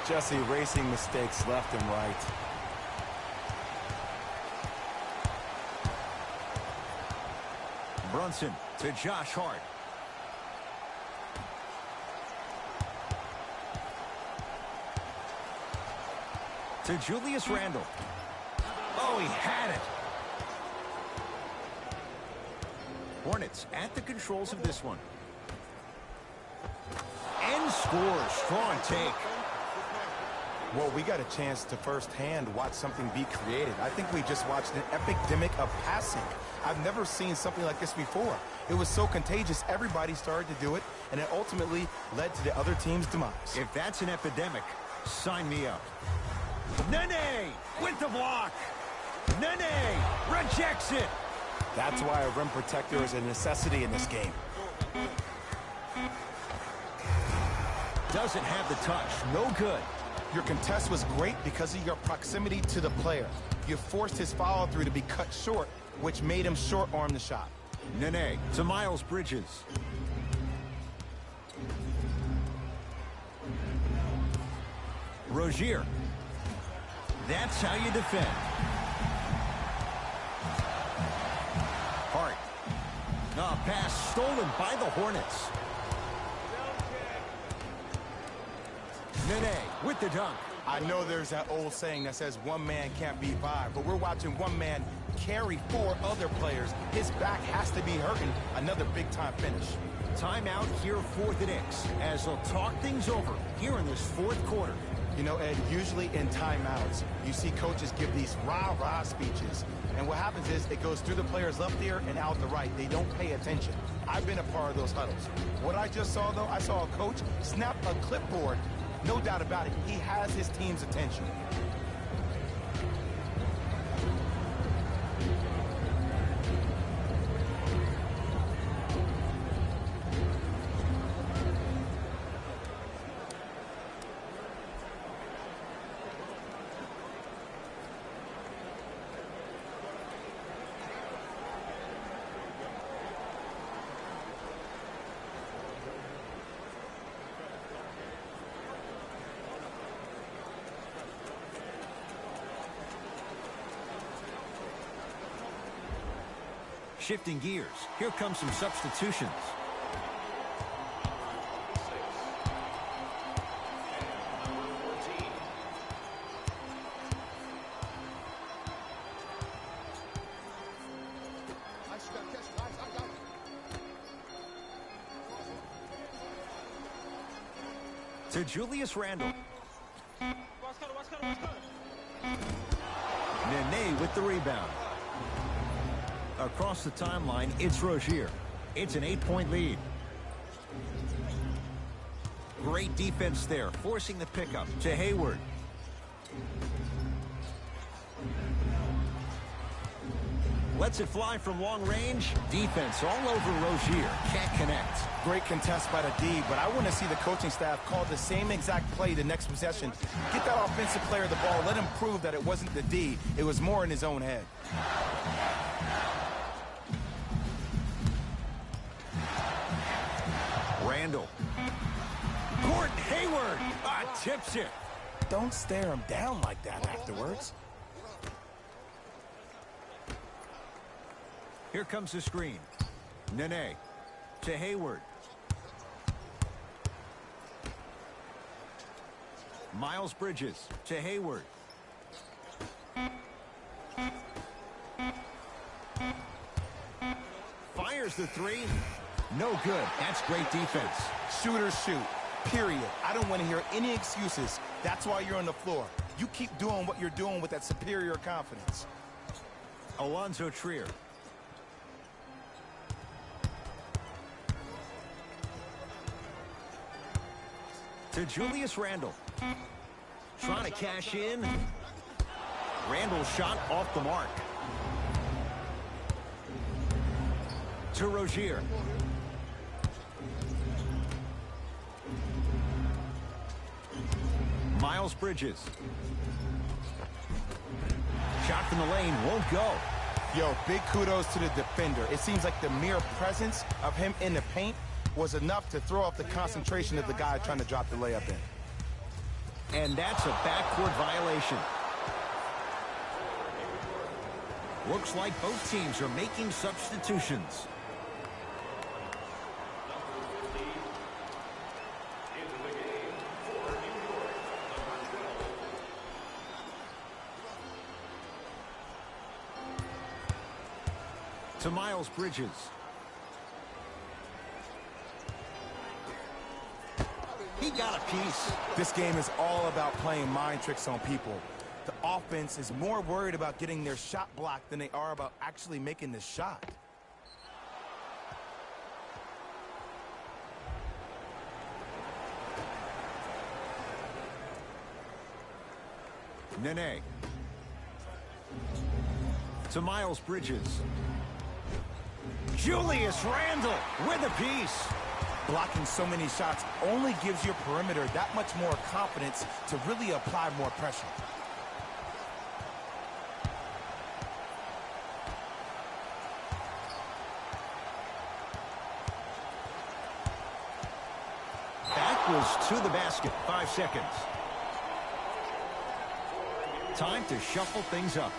Speaker 2: Just erasing mistakes left and right.
Speaker 1: Brunson to Josh Hart. To Julius Randle. Oh, he had it. Hornets at the controls of this one. And scores. Strong take.
Speaker 2: Well, we got a chance to firsthand watch something be created. I think we just watched an epidemic of passing. I've never seen something like this before. It was so contagious, everybody started to do it, and it ultimately led to the other team's demise.
Speaker 1: If that's an epidemic, sign me up. Nene with the block. Nene rejects it.
Speaker 2: That's why a rim protector is a necessity in this game.
Speaker 1: Doesn't have the touch. No good.
Speaker 2: Your contest was great because of your proximity to the player. You forced his follow-through to be cut short, which made him short-arm the shot.
Speaker 1: Nene to Miles Bridges. Rozier. That's how you defend. Hart. A pass stolen by the Hornets. Nene with the dunk.
Speaker 2: I know there's that old saying that says one man can't beat five, but we're watching one man carry 4 other players. His back has to be hurting. Another big-time finish.
Speaker 1: Timeout here for the Knicks as they'll talk things over here in this fourth quarter.
Speaker 2: You know, Ed, usually in timeouts, you see coaches give these rah-rah speeches. And what happens is it goes through the player's left ear and out the right. They don't pay attention. I've been a part of those huddles. What I just saw, though, I saw a coach snap a clipboard. No doubt about it. He has his team's attention.
Speaker 1: Shifting gears, here come some substitutions. To Julius Randle. Nene with the rebound. Across the timeline, it's Rozier. It's an 8-point lead. Great defense there, forcing the pickup to Hayward. Lets it fly from long range. Defense all over Rozier. Can't connect.
Speaker 2: Great contest by the D, but I want to see the coaching staff call the same exact play the next possession. Get that offensive player the ball. Let him prove that it wasn't the D. It was more in his own head.
Speaker 1: Randall. Gordon Hayward. Tips it.
Speaker 2: Don't stare him down like that afterwards.
Speaker 1: Here comes the screen. Nene to Hayward. Miles Bridges to Hayward. Fires the three. No good. That's great defense.
Speaker 2: Shooters shoot, period. I don't want to hear any excuses. That's why you're on the floor. You keep doing what you're doing with that superior confidence.
Speaker 1: Alonzo Trier. To Julius Randle. Trying to cash in. Randle's shot off the mark. To Rozier. Miles Bridges. Shot from the lane won't go.
Speaker 2: Yo, big kudos to the defender. It seems like the mere presence of him in the paint was enough to throw off the concentration of the guy trying to drop the layup in.
Speaker 1: And that's a backcourt violation. Looks like both teams are making substitutions. To Miles Bridges. He got a piece.
Speaker 2: This game is all about playing mind tricks on people. The offense is more worried about getting their shot blocked than they are about actually making the shot.
Speaker 1: Nene. To Miles Bridges. Julius Randle with a piece.
Speaker 2: Blocking so many shots only gives your perimeter that much more confidence to really apply more pressure.
Speaker 1: That was to the basket. 5 seconds. Time to shuffle things up.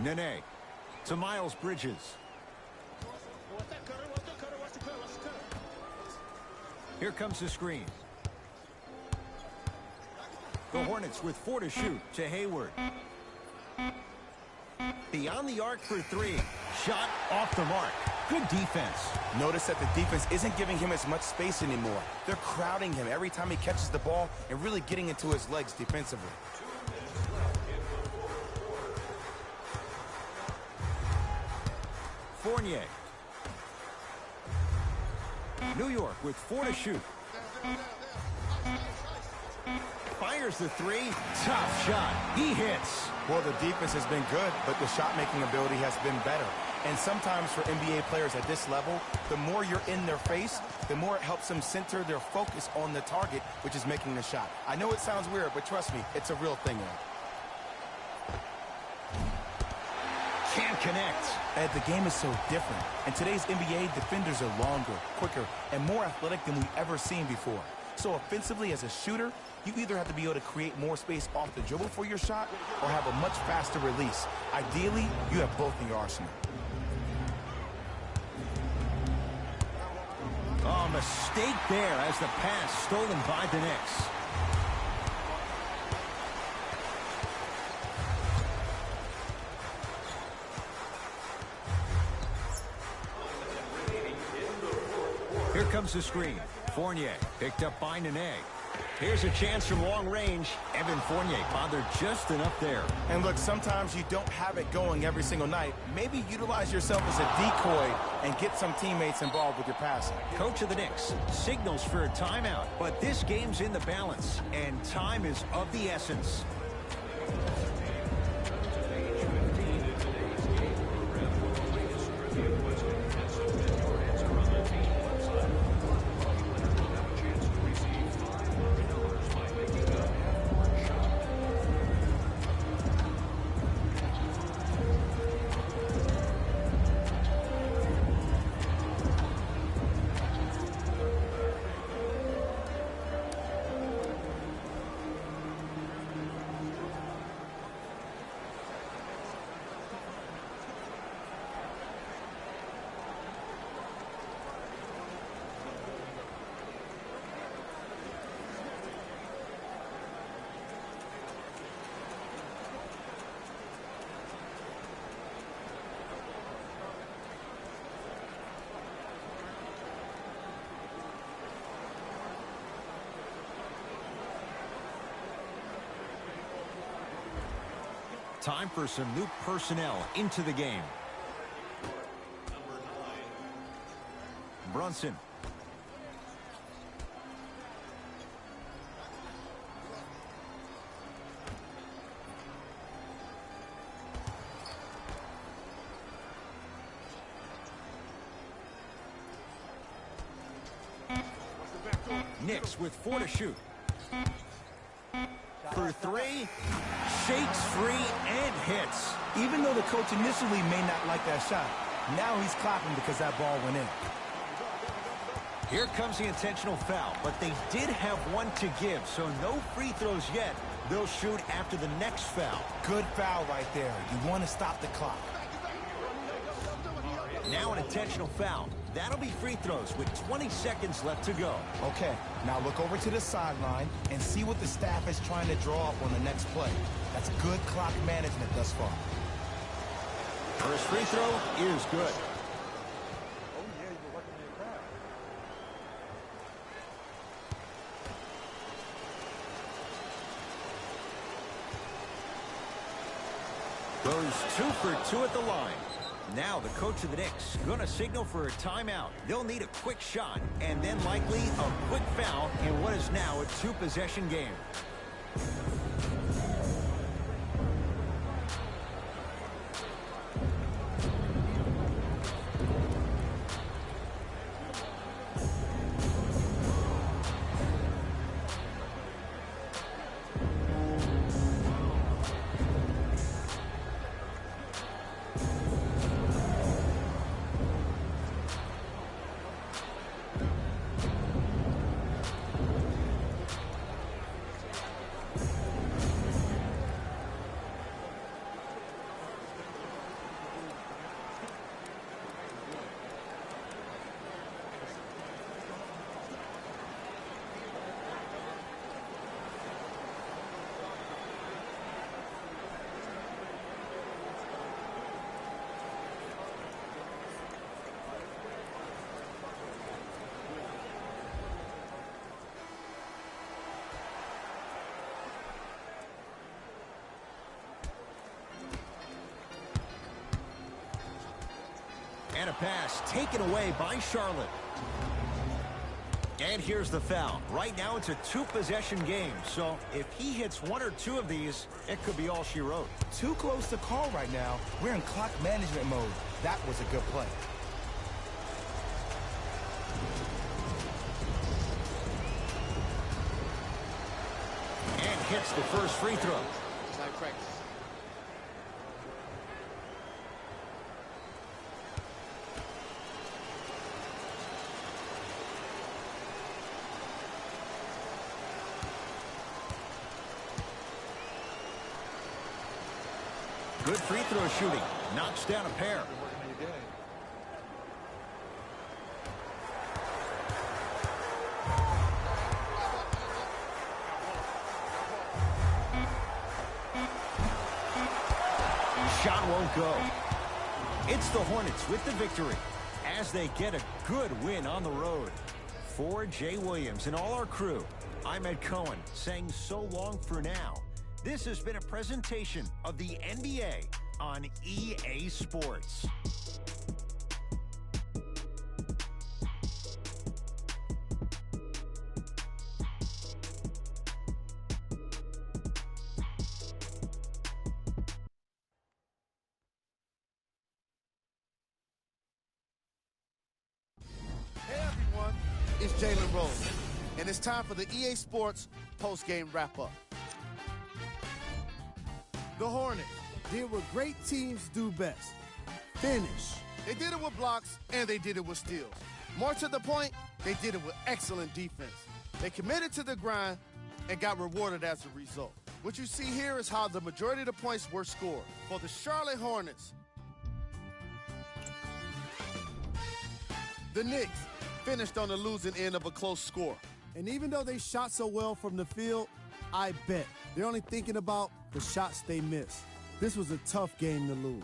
Speaker 1: Nene to Miles Bridges. Here comes the screen. The Hornets with 4 to shoot to Hayward. Beyond the arc for 3. Shot off the mark. Good defense.
Speaker 2: Notice that the defense isn't giving him as much space anymore. They're crowding him every time he catches the ball and really getting into his legs defensively.
Speaker 1: Fournier. New York with 4 to shoot. Fires the three. Tough shot. He hits.
Speaker 2: Well, the defense has been good, but the shot-making ability has been better. And sometimes for NBA players at this level, the more you're in their face, the more it helps them center their focus on the target, which is making the shot. I know it sounds weird, but trust me, it's a real thing, Ed.
Speaker 1: Can't connect.
Speaker 2: Ed, the game is so different. In today's NBA, defenders are longer, quicker, and more athletic than we've ever seen before. So offensively, as a shooter, you either have to be able to create more space off the dribble for your shot or have a much faster release. Ideally, you have both in your arsenal.
Speaker 1: Oh, mistake there as the pass stolen by the Knicks. Here comes the screen. Fournier picked up by Nene. Here's a chance from long range. Evan Fournier bothered just enough there.
Speaker 2: And look, sometimes you don't have it going every single night. Maybe utilize yourself as a decoy and get some teammates involved with your passing.
Speaker 1: Coach of the Knicks signals for a timeout, but this game's in the balance, and time is of the essence. Time for some new personnel into the game. Brunson. Knicks with 4 to shoot. For 3, shakes free and hits.
Speaker 2: Even though the coach initially may not like that shot, now he's clapping because that ball went in.
Speaker 1: Here comes the intentional foul, but they did have one to give, so no free throws yet. They'll shoot after the next foul.
Speaker 2: Good foul right there. You want to stop the clock.
Speaker 1: Now an intentional foul. That'll be free throws with 20 seconds left to go.
Speaker 2: Okay, now look over to the sideline and see what the staff is trying to draw up on the next play. That's good clock management thus far.
Speaker 1: First free throw is good.
Speaker 6: Oh, yeah, you're working your craft.
Speaker 1: Goes 2 for 2 at the line. Now the coach of the Knicks going to signal for a timeout. They'll need a quick shot and then likely a quick foul in what is now a 2-possession game. that pass taken away by Charlotte. And here's the foul. Right now it's a two-possession game, so if he hits one or two of these, it could be all she wrote.
Speaker 2: Too close to call right now. We're in clock management mode. That was a good play.
Speaker 1: And hits the first free throw.
Speaker 3: Nice practice.
Speaker 1: Good free throw shooting. Knocks down a pair.
Speaker 6: Been working on your game.
Speaker 1: Shot won't go. It's the Hornets with the victory as they get a good win on the road. For Jay Williams and all our crew, I'm Ed Cohen saying so long for now. This has been a presentation of the NBA on EA Sports.
Speaker 3: Hey everyone, it's Jalen Rose, and it's time for the EA Sports post-game wrap-up. The Hornets did what great teams do best, finish. They did it with blocks, and they did it with steals. More to the point, they did it with excellent defense. They committed to the grind and got rewarded as a result. What you see here is how the majority of the points were scored. For the Charlotte Hornets, the Knicks finished on the losing end of a close score. And even though they shot so well from the field, I bet they're only thinking about the shots they missed. This was a tough game to lose.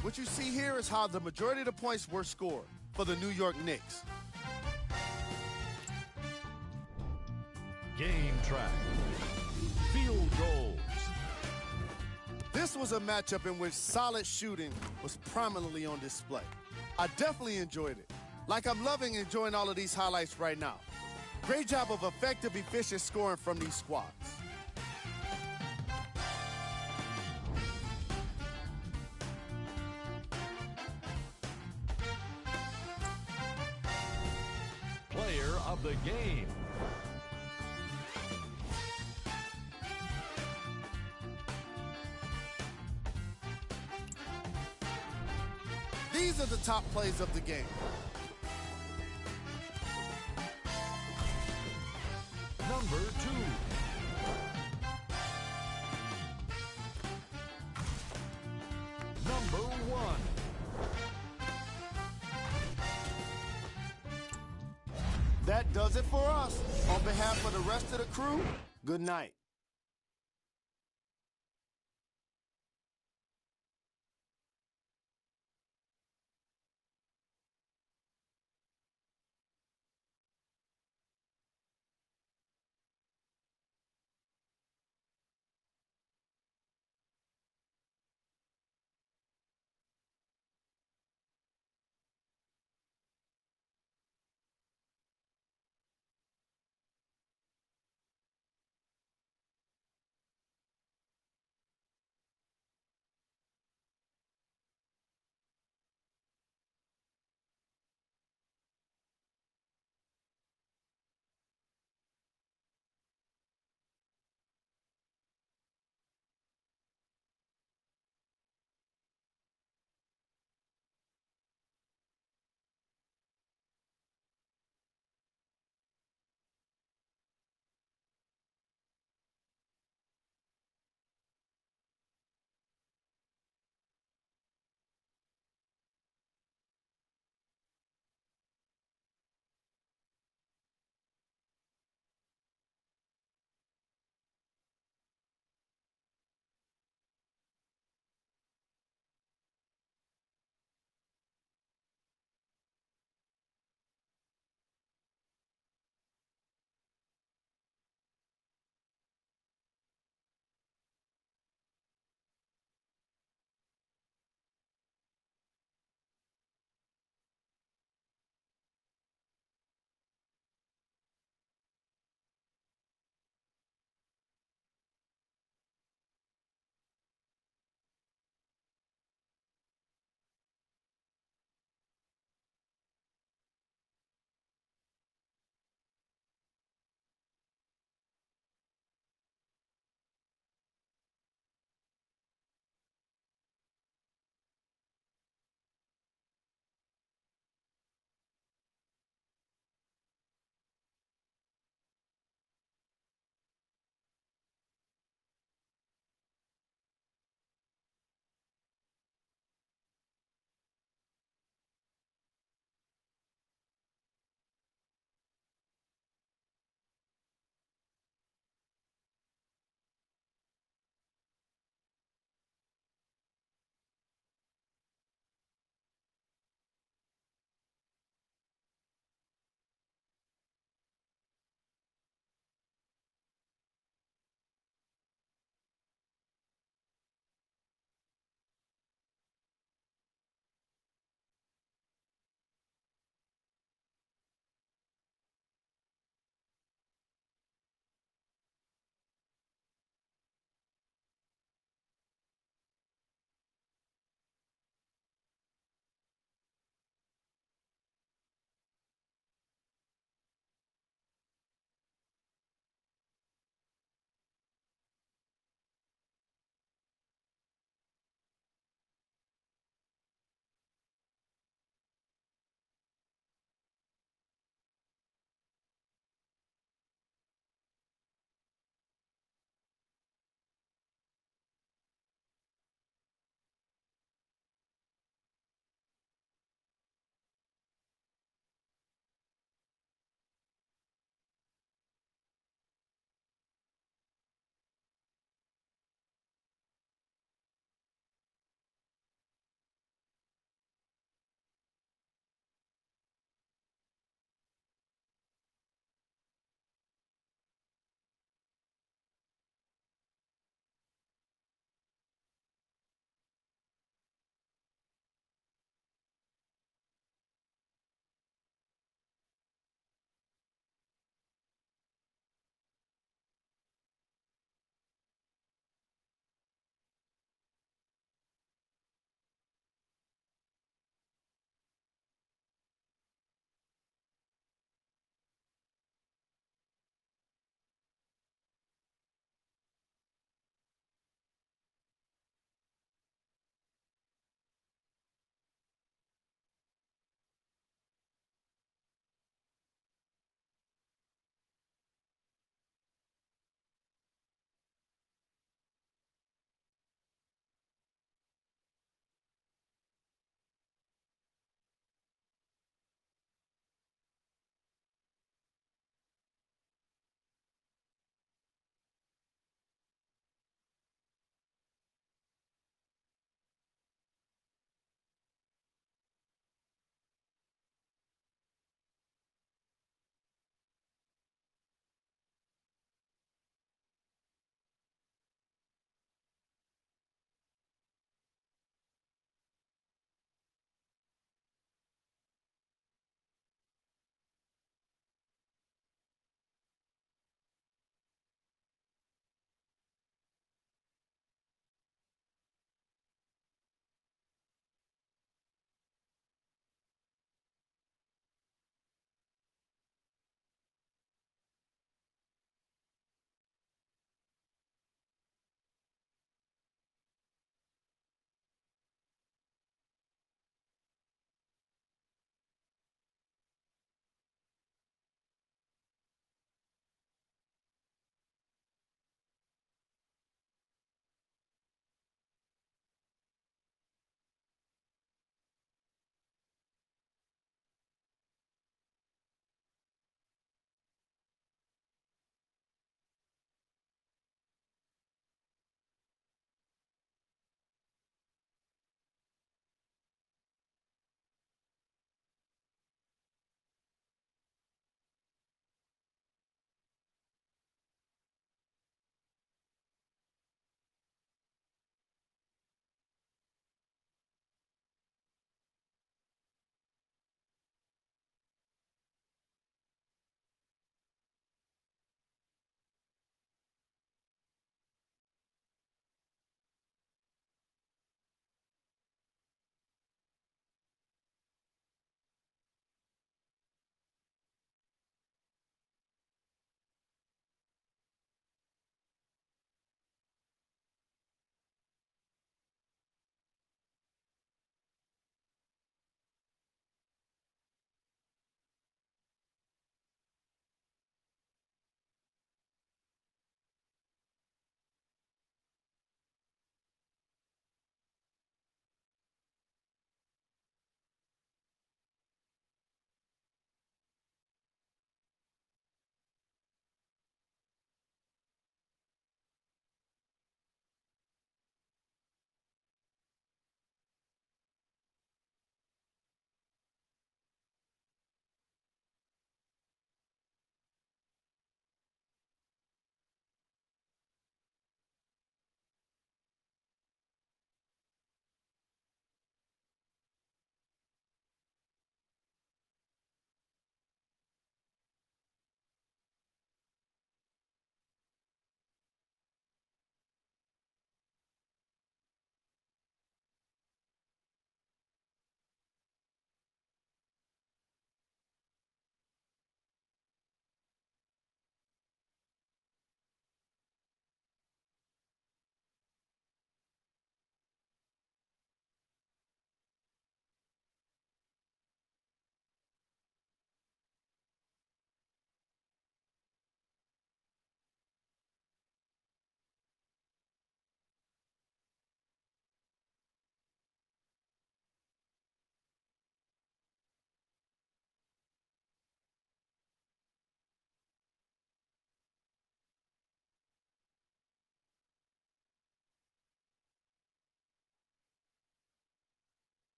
Speaker 3: What you see here is how the majority of the points were scored for the New York Knicks.
Speaker 5: Game track. Field goals.
Speaker 3: This was a matchup in which solid shooting was prominently on display. I definitely enjoyed it. Like I'm loving enjoying all of these highlights right now. Great job of effective, efficient scoring from these squads.
Speaker 5: Player of the game.
Speaker 3: These are the top plays of the game.
Speaker 5: Number 2. Number 1.
Speaker 3: That does it for us. On behalf of the rest of the crew, good night.